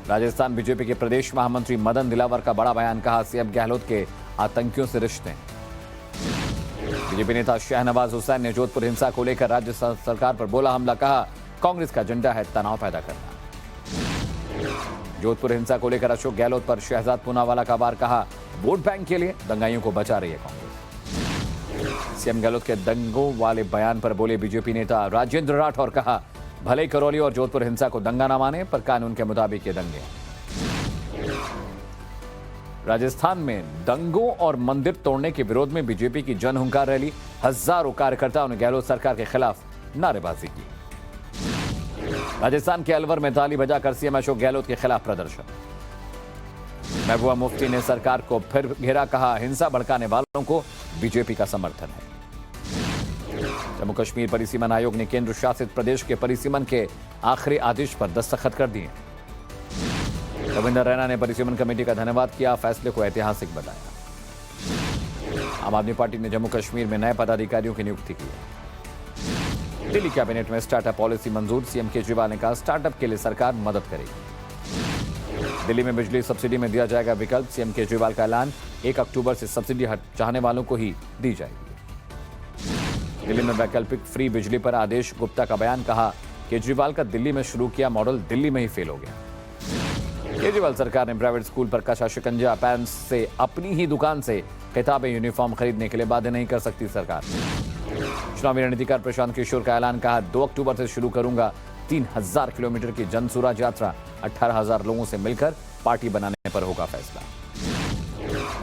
राजस्थान बीजेपी के प्रदेश महामंत्री मदन दिलावर का बड़ा बयान, कहा सीएम गहलोत के आतंकियों से रिश्ते हैं। बीजेपी नेता शहनवाज हुसैन ने जोधपुर हिंसा को लेकर राज्य सरकार पर बोला हमला, कहा कांग्रेस का एजेंडा है तनाव पैदा करना। जोधपुर हिंसा को लेकर अशोक गहलोत पर शहजाद पूनावाला का वार, कहा वोट बैंक के लिए दंगाइयों को बचा रही है कांग्रेस। सीएम गहलोत के दंगों वाले बयान पर बोले बीजेपी नेता राजेंद्र राठौर, कहा भले करौली और जोधपुर हिंसा को दंगा न माने, पर कानून के मुताबिक ये दंगे। राजस्थान में दंगों और मंदिर तोड़ने के विरोध में बीजेपी की जन हुंकार रैली, हजारों कार्यकर्ताओं ने गहलोत सरकार के खिलाफ नारेबाजी की। राजस्थान के अलवर में ताली बजाकर सीएम अशोक गहलोत के खिलाफ प्रदर्शन। महबूबा मुफ्ती ने सरकार को फिर घेरा, कहा हिंसा भड़काने वालों को बीजेपी का समर्थन है। जम्मू कश्मीर परिसीमन आयोग ने केंद्र शासित प्रदेश के परिसीमन के आखिरी आदेश पर दस्तखत कर दिए। रविंद्र रैना ने परिसीमन कमेटी का धन्यवाद किया, फैसले को ऐतिहासिक बताया। आम आदमी पार्टी ने जम्मू कश्मीर में नए पदाधिकारियों की नियुक्ति की। दिल्ली कैबिनेट में स्टार्टअप पॉलिसी मंजूर, सीएम केजरीवाल ने कहा स्टार्टअप के लिए सरकार मदद करेगी। दिल्ली में बिजली सब्सिडी में दिया जाएगा विकल्प, सीएम केजरीवाल का ऐलान, 1 अक्टूबर से सब्सिडी चाहने वालों को ही दी जाएगी। दिल्ली में वैकल्पिक फ्री बिजली पर आदेश गुप्ता का बयान, कहा केजरीवाल का दिल्ली में शुरू किया मॉडल दिल्ली में ही फेल हो गया। केजरीवाल सरकार ने प्राइवेट स्कूल पर कसा शिकंजा, पेरेंट्स से अपनी ही दुकान से किताबें यूनिफॉर्म खरीदने के लिए बाध्य नहीं कर सकती सरकार। चुनावी रणनीतिकार प्रशांत किशोर का ऐलान, कहा 2 अक्टूबर से शुरू करूंगा 3000 किलोमीटर की जन स्वराज यात्रा, 18,000 लोगों से मिलकर पार्टी बनाने पर होगा फैसला।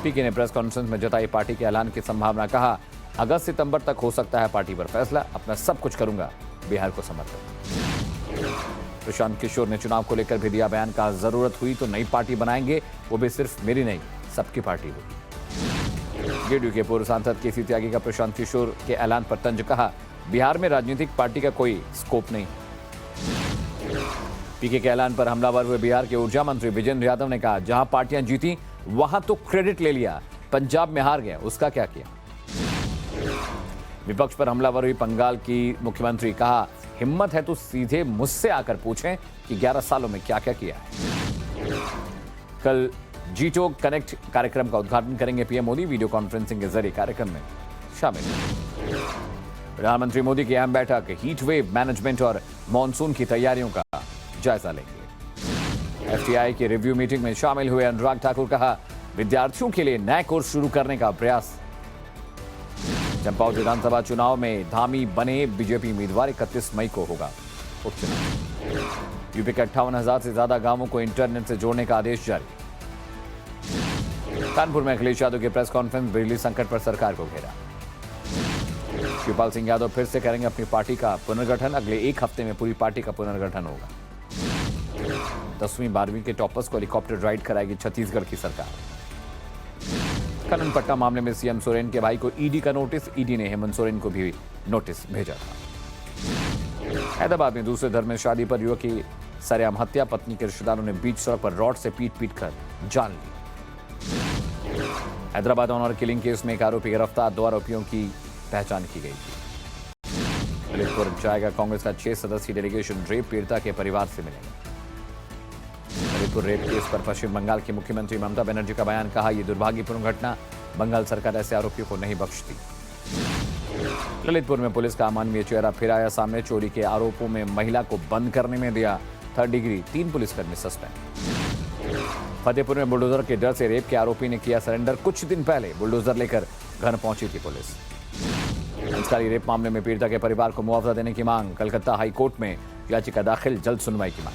पीके ने प्रेस कॉन्फ्रेंस में जताई पार्टी के ऐलान की संभावना, कहा अगस्त सितंबर तक हो सकता है पार्टी पर फैसला, अपना सब कुछ करूंगा बिहार को समर्पित। प्रशांत किशोर ने चुनाव को लेकर भी दिया बयान, कहा जरूरत हुई तो नई पार्टी बनाएंगे, वो भी सिर्फ मेरी नहीं सबकी पार्टी होगी। जेडीयू के पूर्व सांसद केसी त्यागी का प्रशांत किशोर के ऐलान पर तंज, कहा बिहार में राजनीतिक पार्टी का कोई स्कोप नहीं। पीके के ऐलान पर हमलावर हुए बिहार के ऊर्जा मंत्री विजेंद्र यादव ने कहा जहां पार्टियां जीती वहां तो क्रेडिट ले लिया, पंजाब में हार गया उसका क्या किया। विपक्ष पर हमलावर हुई बंगाल की मुख्यमंत्री, कहा हिम्मत है तो सीधे मुझसे आकर पूछें कि 11 सालों में क्या क्या किया है। कल जीटो कनेक्ट कार्यक्रम का उद्घाटन करेंगे पीएम मोदी, वीडियो कॉन्फ्रेंसिंग के जरिए कार्यक्रम में शामिल। प्रधानमंत्री मोदी की अहम बैठक, हीट वेव मैनेजमेंट और मॉनसून की तैयारियों का जायजा लेंगे। एफटीआई की रिव्यू मीटिंग में शामिल हुए अनुराग ठाकुर, कहा विद्यार्थियों के लिए नए कोर्स शुरू करने का प्रयास। चंपावत विधानसभा चुनाव में धामी बने बीजेपी उम्मीदवार, 31 मई को होगा उपचुनाव। यूपी के 58,000 से ज्यादा गांवों को इंटरनेट से जोड़ने का आदेश जारी। कानपुर में अखिलेश यादव की प्रेस कॉन्फ्रेंस, बिजली संकट पर सरकार को घेरा। शिवपाल सिंह यादव फिर से करेंगे अपनी पार्टी का पुनर्गठन, अगले 1 हफ्ते में पूरी पार्टी का पुनर्गठन होगा। 10वीं 12वीं के टॉपर्स को हेलीकॉप्टर राइड कराएगी छत्तीसगढ़ की सरकार। खनन पट्टा मामले में सीएम सोरेन के भाई को ईडी का नोटिस, ईडी ने हेमंत सोरेन को भी नोटिस भेजा था। हैदराबाद में दूसरे धर्म में शादी पर युवक की सरेआम हत्या, पत्नी के रिश्तेदारों ने बीच सड़क पर रॉड से पीट कर जान ली। हैदराबाद ऑनर किलिंग केस में एक आरोपी गिरफ्तार, 2 आरोपियों की पहचान की गई थी। ललितपुर जाएगा कांग्रेस का 6 सदस्यीय डेलीगेशन, रेप पीड़िता के परिवार से मिलेगा। ललितपुर रेप केस पर पश्चिम बंगाल की मुख्यमंत्री ममता बनर्जी का बयान, कहा यह दुर्भाग्यपूर्ण घटना, बंगाल सरकार ऐसे आरोपियों को नहीं बख्शती। ललितपुर में पुलिस का अमानवीय चेहरा फिर आया सामने, चोरी के आरोपों में महिला को बंद करने में दिया 3rd डिग्री, 3 पुलिसकर्मी सस्पेंड। फतेहपुर में बुलडोजर के डर से रेप के आरोपी ने किया सरेंडर, कुछ दिन पहले बुलडोजर लेकर घर पहुंची थी पुलिस। संस्कारी रेप मामले में पीड़िता के परिवार को मुआवजा देने की मांग, कलकत्ता हाईकोर्ट में याचिका दाखिल, जल्द सुनवाई की मांग।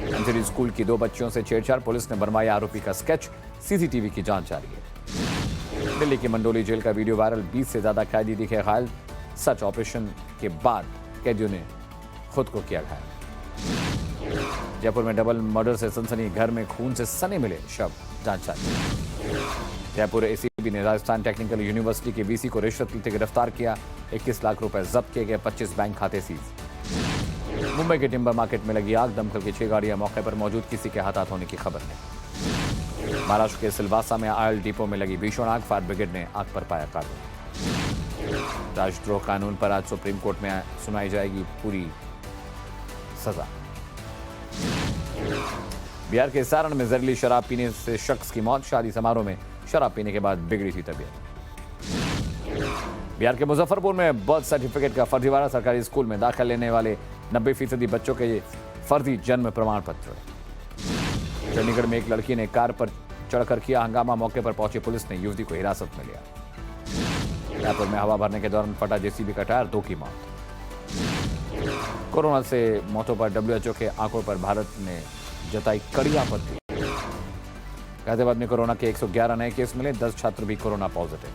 एमसीडी स्कूल की 2 बच्चियों से छेड़छाड़, पुलिस ने बनवाया आरोपी का स्केच, सीसीटीवी की जांच जारी है। दिल्ली की मंडोली जेल का वीडियो वायरल, 20 से ज्यादा कैदी दिखे घायल, सच ऑपरेशन के बाद कैदियों ने खुद को किया घायल। जयपुर में डबल मर्डर से सनसनी, घर में खून से सने मिले शव, जांच जारी। जयपुर एसीबी ने राजस्थान टेक्निकल यूनिवर्सिटी के वीसी को रिश्वत लेते गिरफ्तार किया, 21 लाख रुपए जब्त किए गए, 25 बैंक खाते सीज। मुंबई के टिम्बर मार्केट में लगी आग, दमकल की 6 गाड़ियां मौके पर मौजूद, किसी के हाथ होने की खबर नहीं। महाराष्ट्र के सिलवासा में ऑयल डिपो में लगी भीषण आग, फायर ब्रिगेड ने आग पर पाया काबू। राजद्रोह कानून पर आज सुप्रीम कोर्ट में सुनाई जाएगी पूरी सजा। बिहार के सारण में जहरीली शराब पीने से शख्स की मौत, शादी समारोह में शराब पीने के बाद बिगड़ी थी तबीयत। बिहार के मुजफ्फरपुर में बर्थ सर्टिफिकेट का फर्जीवाड़ा, सरकारी स्कूल में दाखिला लेने वाले 90% बच्चों के फर्जी जन्म प्रमाण पत्र। चंडीगढ़ में एक लड़की ने कार पर चढ़कर किया हंगामा, मौके पर पहुंची पुलिस ने युवती को हिरासत में लिया। रायपुर में हवा भरने के दौरान फटा जेसीबी का टायर, 2 की मौत। कोरोना से मौतों पर डब्ल्यूएचओ के आंकड़ों पर भारत ने जताई कड़ी आपत्ति। गाजियाबाद में कोरोना के 111 नए केस मिले, 10 छात्र भी कोरोना पॉजिटिव।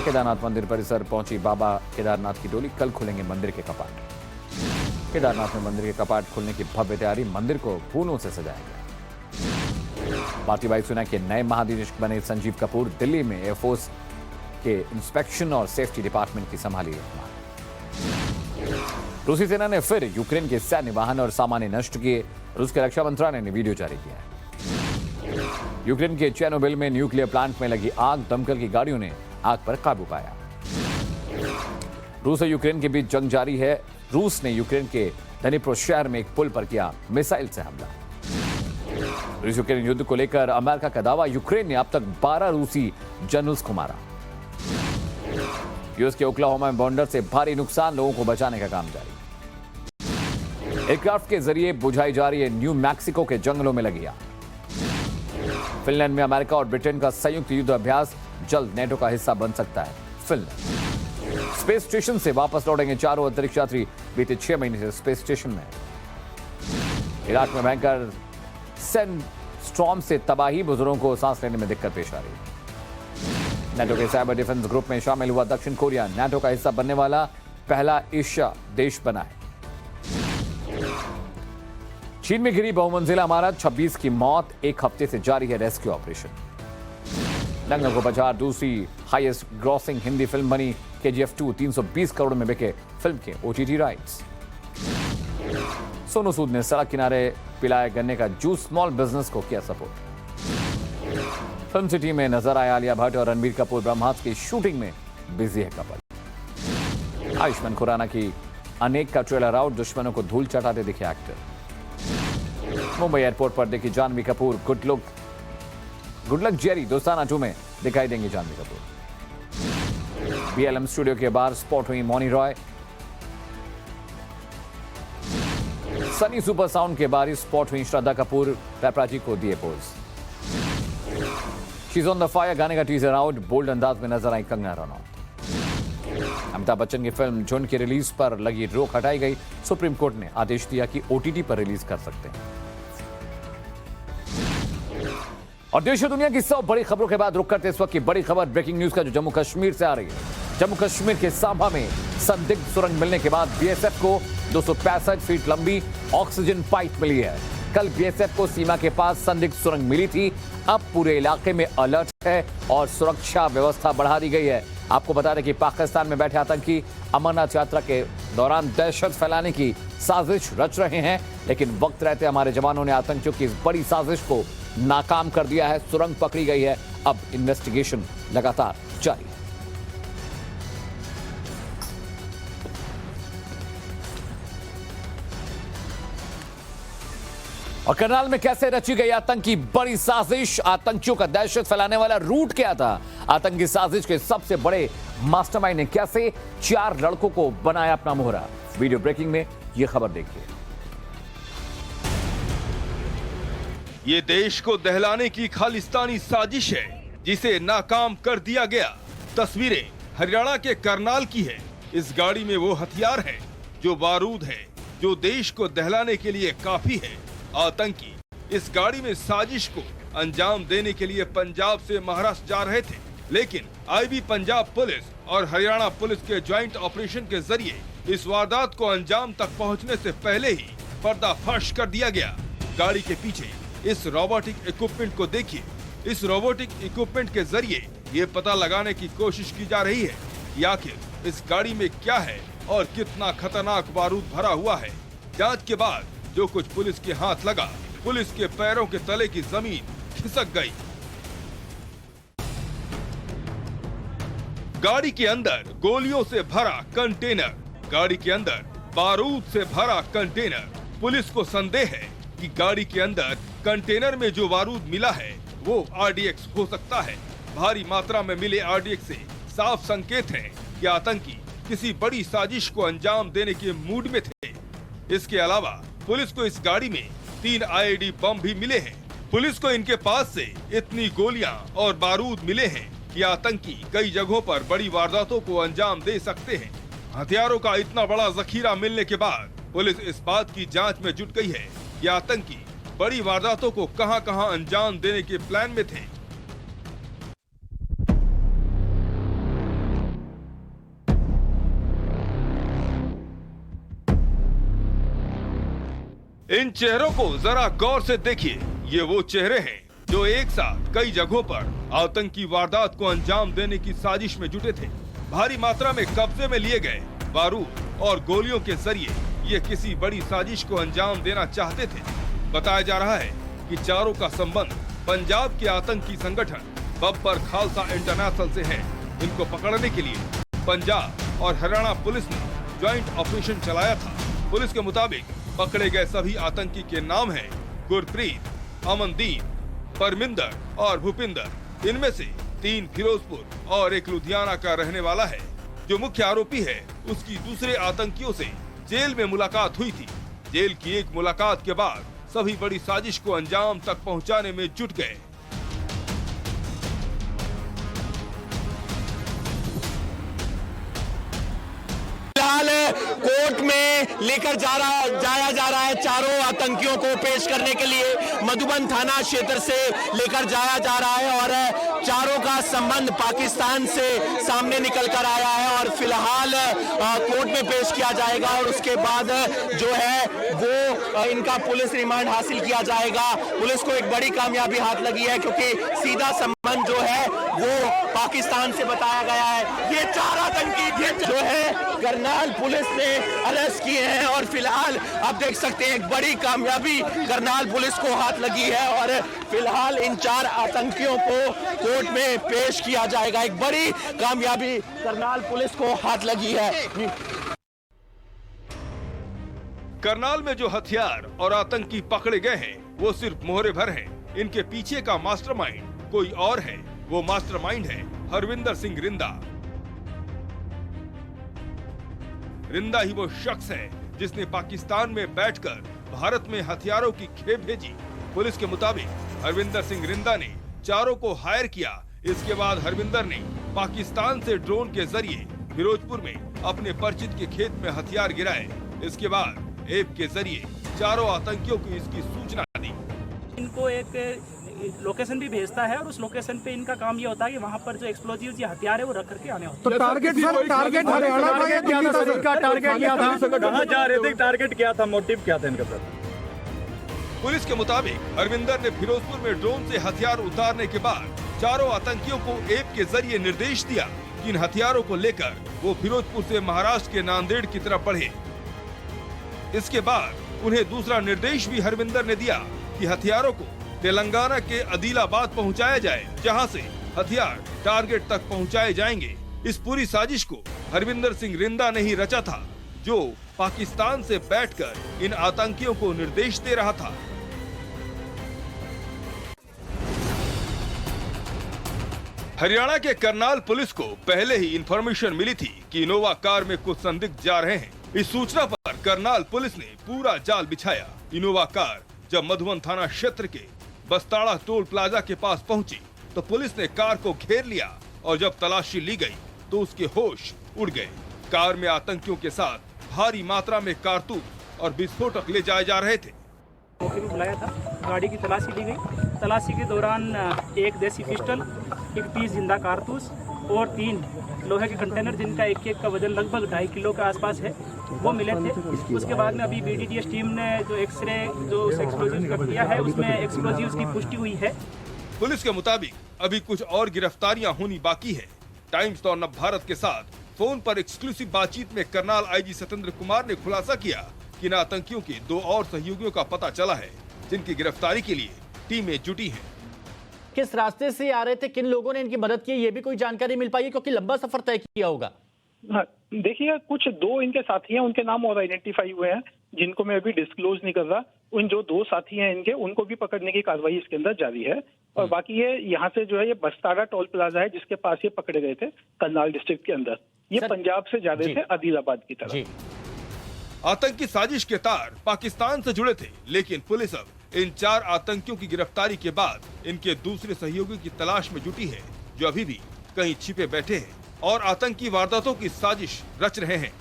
केदारनाथ मंदिर परिसर पहुंची बाबा केदारनाथ की डोली, कल खुलेंगे मंदिर के कपाट। केदारनाथ में मंदिर के कपाट खुलने की भव्य तैयारी, मंदिर को फूलों से सजाया गया। भारतीय वायुसेना के नए महानिदेशक बने संजीव कपूर, दिल्ली में एयरफोर्स के इंस्पेक्शन और सेफ्टी डिपार्टमेंट की संभाली रखना। रूसी सेना ने फिर यूक्रेन के सैन्य वाहन और सामान नष्ट किए, रूस के रक्षा मंत्रालय ने वीडियो जारी किया है। यूक्रेन के चेर्नोबिल में न्यूक्लियर प्लांट में लगी आग, दमकल की गाड़ियों ने आग पर काबू पाया। रूस और यूक्रेन के बीच जंग जारी है। रूस ने यूक्रेन के डनिप्रो शहर में एक पुल पर किया मिसाइल से हमला। रूस यूक्रेन युद्ध को लेकर अमेरिका का दावा, यूक्रेन ने अब तक 12 रूसी जनरल्स को मारा। यूएस के ओक्लाहोमा बॉर्डर से भारी नुकसान, लोगों को बचाने का काम जारी। एयरक्राफ्ट के जरिए बुझाई जा रही है न्यू मैक्सिको के जंगलों में लगी आग। फिनलैंड में अमेरिका और ब्रिटेन का संयुक्त युद्ध अभ्यास, जल्द नेटो का हिस्सा बन सकता है फिनलैंड। स्पेस स्टेशन से वापस लौटेंगे 4 अंतरिक्ष यात्री, बीते 6 महीने से स्पेस स्टेशन में। इराक में भयंकर सैंडस्टॉर्म से तबाही, बुजुर्गों को सांस लेने में दिक्कत पेश आ रही है। नेटो के साइबर डिफेंस ग्रुप में शामिल हुआ दक्षिण कोरिया, नेटो का हिस्सा बनने वाला पहला एशिया देश बना है। चीन में गिरी बहुमंजिला इमारत, 26 की मौत, 1 हफ्ते से जारी है रेस्क्यू ऑपरेशन। दंगल को बचा दूसरी हाईएस्ट ग्रॉसिंग हिंदी फिल्म बनी KGF 2, 320 करोड़ में बिके फिल्म के OTT राइट्स। सोनू सूद ने सड़क किनारे पिलाए गन्ने का जूस, स्मॉल बिजनेस को किया सपोर्ट। फिल्म सिटी में नजर आया आलिया भट्ट और रणबीर कपूर, ब्रह्मास्त्र की शूटिंग में बिजी है कपल। आयुष्मान खुराना की अनेक का ट्रेलर आउट, दुश्मनों को धूल चटाते दिखे एक्टर। मुंबई एयरपोर्ट पर देखी Janhvi Kapoor, good luck Jerry, Dostana 2 में दिखाई देंगी जानवी कपूर। BLM स्टूडियो के बाहर स्पॉट हुई मौनी रॉय। सनी सुपर साउंड के बाहर स्पॉट हुई श्रद्धा कपूर, पेपराजी को दिए पोज। शीज ऑन द फायर गाने का टीजर आउट, बोल्ड अंदाज में नजर आई कंगना रनौत। अमिताभ बच्चन की फिल्म झुंड की रिलीज पर लगी रोक हटाई गई, सुप्रीम कोर्ट ने आदेश दिया कि OTT पर रिलीज कर सकते हैं। और देश और दुनिया की 100 बड़ी खबरों के बाद रुक करते इस वक्त की बड़ी खबर, ब्रेकिंग न्यूज का जो जम्मू कश्मीर से आ रही है। जम्मू कश्मीर के सांबा में संदिग्ध सुरंग मिलने के बाद BSF को 265 फीट लंबी ऑक्सीजन पाइप मिली है। कल BSF को सीमा के पास संदिग्ध सुरंग मिली थी, अब पूरे इलाके में अलर्ट है और सुरक्षा व्यवस्था बढ़ा दी गई है। आपको बता दें कि पाकिस्तान में बैठे आतंकी अमरनाथ यात्रा के दौरान दहशत फैलाने की साजिश रच रहे हैं, लेकिन वक्त रहते हमारे जवानों ने आतंकियों की इस बड़ी साजिश को नाकाम कर दिया है। सुरंग पकड़ी गई है, अब इन्वेस्टिगेशन लगातार जारी है। और करनाल में कैसे रची गई आतंकी बड़ी साजिश, आतंकियों का दहशत फैलाने वाला रूट क्या था, आतंकी साजिश के सबसे बड़े मास्टरमाइंड ने कैसे 4 लड़कों को बनाया अपना मोहरा। वीडियो ब्रेकिंग में यह खबर देखिए। ये देश को दहलाने की खालिस्तानी साजिश है जिसे नाकाम कर दिया गया। तस्वीरें हरियाणा के करनाल की है। इस गाड़ी में वो हथियार है जो बारूद है, जो देश को दहलाने के लिए काफी है। आतंकी इस गाड़ी में साजिश को अंजाम देने के लिए पंजाब से महाराष्ट्र जा रहे थे, लेकिन IB पंजाब पुलिस और हरियाणा पुलिस के ज्वाइंट ऑपरेशन के जरिए इस वारदात को अंजाम तक पहुंचने से पहले ही पर्दाफाश कर दिया गया। गाड़ी के पीछे इस रोबोटिक इक्विपमेंट को देखिए। इस रोबोटिक इक्विपमेंट के जरिए ये पता लगाने की कोशिश की जा रही है कि आखिर इस गाड़ी में क्या है और कितना खतरनाक बारूद भरा हुआ है। जांच के बाद जो कुछ पुलिस के हाथ लगा, पुलिस के पैरों के तले की जमीन खिसक गई। गाड़ी के अंदर गोलियों से भरा कंटेनर, गाड़ी के अंदर बारूद से भरा कंटेनर। पुलिस को संदेह है कि गाड़ी के अंदर कंटेनर में जो बारूद मिला है वो RDX हो सकता है। भारी मात्रा में मिले RDX से साफ संकेत है कि आतंकी किसी बड़ी साजिश को अंजाम देने के मूड में थे। इसके अलावा पुलिस को इस गाड़ी में 3 IED बम भी मिले हैं। पुलिस को इनके पास से इतनी गोलियां और बारूद मिले हैं कि आतंकी कई जगहों पर बड़ी वारदातों को अंजाम दे सकते हैं। हथियारों का इतना बड़ा जखीरा मिलने के बाद पुलिस इस बात की जांच में जुट गई है कि आतंकी बड़ी वारदातों को कहां-कहां अंजाम देने के प्लान में थे। इन चेहरों को जरा गौर से देखिए। ये वो चेहरे हैं जो एक साथ कई जगहों पर आतंकी वारदात को अंजाम देने की साजिश में जुटे थे। भारी मात्रा में कब्जे में लिए गए बारूद और गोलियों के जरिए ये किसी बड़ी साजिश को अंजाम देना चाहते थे। बताया जा रहा है कि चारों का संबंध पंजाब के आतंकी संगठन बब्बर खालसा इंटरनेशनल से है। इनको पकड़ने के लिए पंजाब और हरियाणा पुलिस ने ज्वाइंट ऑपरेशन चलाया था। पुलिस के मुताबिक पकड़े गए सभी आतंकी के नाम हैं गुरप्रीत, अमनदीप, परमिंदर और भूपिंदर। इनमें से 3 फिरोजपुर और 1 लुधियाना का रहने वाला है। जो मुख्य आरोपी है उसकी दूसरे आतंकियों से जेल में मुलाकात हुई थी। जेल की एक मुलाकात के बाद सभी बड़ी साजिश को अंजाम तक पहुंचाने में जुट गए। कोर्ट में लेकर जाया जा रहा है। चारों आतंकियों को पेश करने के लिए मधुबन थाना क्षेत्र से लेकर जाया जा रहा है और चारों का संबंध पाकिस्तान से सामने निकल कर आया है और फिलहाल कोर्ट में पेश किया जाएगा और उसके बाद जो है वो इनका पुलिस रिमांड हासिल किया जाएगा। पुलिस को एक बड़ी कामयाबी हाथ लगी है क्योंकि सीधा संबंध जो है वो पाकिस्तान से बताया गया है। ये 4 आतंकी जो है करनाल पुलिस ने अरेस्ट किए हैं और फिलहाल आप देख सकते हैं एक बड़ी कामयाबी करनाल पुलिस को हाथ लगी है और फिलहाल इन 4 आतंकियों को कोर्ट में पेश किया जाएगा। एक बड़ी कामयाबी करनाल पुलिस को हाथ लगी है। करनाल में जो हथियार और आतंकी पकड़े गए हैं वो सिर्फ मोहरे भर हैं। इनके पीछे का मास्टरमाइंड कोई और है। वो मास्टरमाइंड है हरविंदर सिंह रिंदा। रिंदा ही वो शख्स है जिसने पाकिस्तान में बैठकर भारत में हथियारों की खेप भेजी। पुलिस के मुताबिक हरविंदर सिंह रिंदा ने चारों को हायर किया। इसके बाद हरविंदर ने पाकिस्तान से ड्रोन के जरिए फिरोजपुर में अपने परिचित के खेत में हथियार गिराए। इसके बाद ऐप के जरिए चारों आतंकियों को इसकी सूचना दी। इनको एक लोकेशन भी भेजता है और उस लोकेशन पे इनका काम ये होता है कि वहाँ पर जो एक्सप्लोजिव्स या हथियार है वो रख करके आने होते हैं। तो टारगेट हरियाणा का या दिल्ली का टारगेट क्या था? कहाँ जा रहे थे? टारगेट क्या था? मोटिव क्या था इनका सर? पुलिस के मुताबिक हरविंदर ने फिरोजपुर में ड्रोन से हथियार उतारने के बाद चारों आतंकियों को ऐप के जरिए निर्देश दिया कि इन हथियारों को लेकर वो फिरोजपुर से महाराष्ट्र के नांदेड़ की तरफ बढ़े। इसके बाद उन्हें दूसरा निर्देश भी हरविंदर ने दिया कि हथियारों को तेलंगाना के आदिलाबाद पहुंचाया जाए, जहां से हथियार टारगेट तक पहुंचाए जाएंगे। इस पूरी साजिश को हरविंदर सिंह रिंदा ने ही रचा था, जो पाकिस्तान से बैठकर इन आतंकियों को निर्देश दे रहा था। हरियाणा के करनाल पुलिस को पहले ही इंफॉर्मेशन मिली थी कि इनोवा कार में कुछ संदिग्ध जा रहे हैं। इस सूचना पर करनाल पुलिस ने पूरा जाल बिछाया। इनोवा कार जब मधुबन थाना क्षेत्र के बस्ताड़ा टोल प्लाजा के पास पहुंची तो पुलिस ने कार को घेर लिया और जब तलाशी ली गई तो उसके होश उड़ गए। कार में आतंकियों के साथ भारी मात्रा में कारतूस और विस्फोटक ले जाए जा रहे थे। मौके पर बुलाया था, गाड़ी की तलाशी ली गई। तलाशी के दौरान एक देसी पिस्टल, एक 30 जिंदा कारतूस और 3 लोहे के कंटेनर जिनका एक का वजन लगभग 2.5 किलो के आसपास है वो मिले थे। उसके बाद में अभी BDDS टीम ने जो एक्सरे जो एक्सप्लोजिव्स का किया है उसमें एक्सप्लोजिव्स की पुष्टि हुई है। पुलिस के मुताबिक अभी कुछ और गिरफ्तारियां होनी बाकी है। टाइम्स और नवभारत के साथ फोन पर एक्सक्लूसिव बातचीत में करनाल IG सत्येंद्र कुमार ने खुलासा किया कि इन आतंकियों के 2 और सहयोगियों का पता चला है जिनकी गिरफ्तारी के लिए टीमें जुटी हैं। किस रास्ते से आ रहे थे, किन लोगों ने इनकी मदद की, ये भी कोई जानकारी मिल पाई है क्योंकि लंबा सफर तय किया होगा। हाँ, देखिए कुछ 2 इनके साथी हैं, उनके नाम और आइडेंटिफाई हुए हैं जिनको मैं अभी डिस्क्लोज नहीं कर रहा। उन जो 2 साथी हैं इनके, उनको भी पकड़ने की कार्रवाई इसके अंदर जारी है। और बाकी ये यहाँ से जो है ये बस्ताड़ा टोल प्लाजा है जिसके पास ये पकड़े गए थे करनाल डिस्ट्रिक्ट के अंदर। ये पंजाब से जा रहे थे आदिलाबाद की तरफ। आतंकी साजिश के तार पाकिस्तान से जुड़े थे, लेकिन पुलिस अब इन 4 आतंकियों की गिरफ्तारी के बाद इनके दूसरे सहयोगियों की तलाश में जुटी है, जो अभी भी कहीं छिपे बैठे हैं और आतंकी वारदातों की साजिश रच रहे हैं।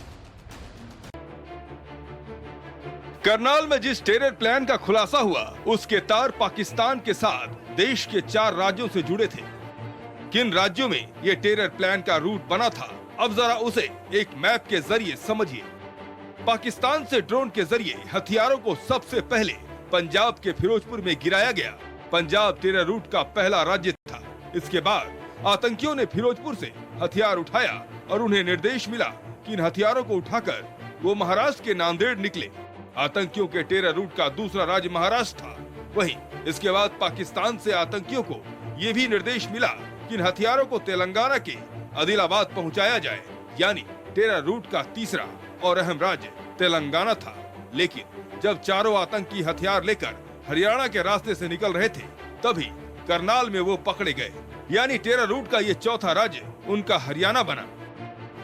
करनाल में जिस टेरर प्लान का खुलासा हुआ उसके तार पाकिस्तान के साथ देश के 4 राज्यों से जुड़े थे। किन राज्यों में ये टेरर प्लान का रूट बना था, अब जरा उसे एक मैप के जरिए समझिए। पाकिस्तान से ड्रोन के जरिए हथियारों को सबसे पहले पंजाब के फिरोजपुर में गिराया गया। पंजाब टेरर रूट का पहला राज्य था। इसके बाद आतंकियों ने फिरोजपुर से हथियार उठाया और उन्हें निर्देश मिला कि इन हथियारों को उठाकर वो महाराष्ट्र के नांदेड़ निकले। आतंकियों के टेरर रूट का दूसरा राज्य महाराष्ट्र था। वहीं इसके बाद पाकिस्तान से आतंकियों को ये भी निर्देश मिला कि इन हथियारों को तेलंगाना के आदिलाबाद पहुंचाया जाए, यानी टेरर रूट का तीसरा और अहम राज्य तेलंगाना था। लेकिन जब चारों आतंकी हथियार लेकर हरियाणा के रास्ते से निकल रहे थे, तभी करनाल में वो पकड़े गए, यानी टेरर रूट का ये चौथा राज्य उनका हरियाणा बना।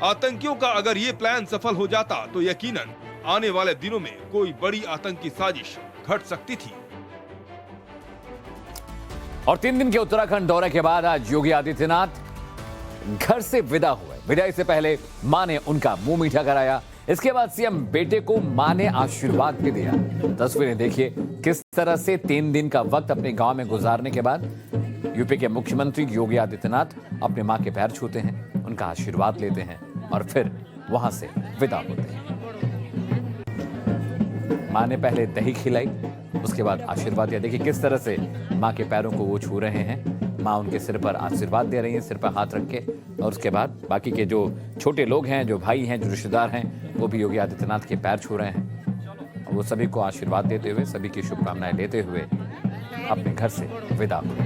आतंकियों का अगर ये प्लान सफल हो जाता तो यकीनन आने वाले दिनों में कोई बड़ी आतंकी साजिश घट सकती थी। और 3 दिन के उत्तराखंड दौरे के बाद आज योगी आदित्यनाथ घर से विदा हुए। विदाई से पहले मां ने उनका मुंह मीठा कराया। इसके बाद सीएम बेटे को मां ने आशीर्वाद भी दिया। तस्वीरें देखिए किस तरह से 3 दिन का वक्त अपने गांव में गुजारने के बाद यूपी के मुख्यमंत्री योगी आदित्यनाथ अपने मां के पैर छूते हैं, उनका आशीर्वाद लेते हैं और फिर वहां से विदा होते हैं। मां ने पहले दही खिलाई, उसके बाद आशीर्वाद दिया। देखिए किस तरह से मां के पैरों को वो छू रहे हैं। मां उनके सिर पर आशीर्वाद दे रही हैं, सिर पर हाथ रख के। और उसके बाद बाकी के जो छोटे लोग हैं, जो भाई हैं, जो रिश्तेदार हैं, वो भी योगी आदित्यनाथ के पैर छू रहे हैं। वो सभी को आशीर्वाद देते हुए, सभी की शुभकामनाएं देते हुए अपने घर से विदा हुए।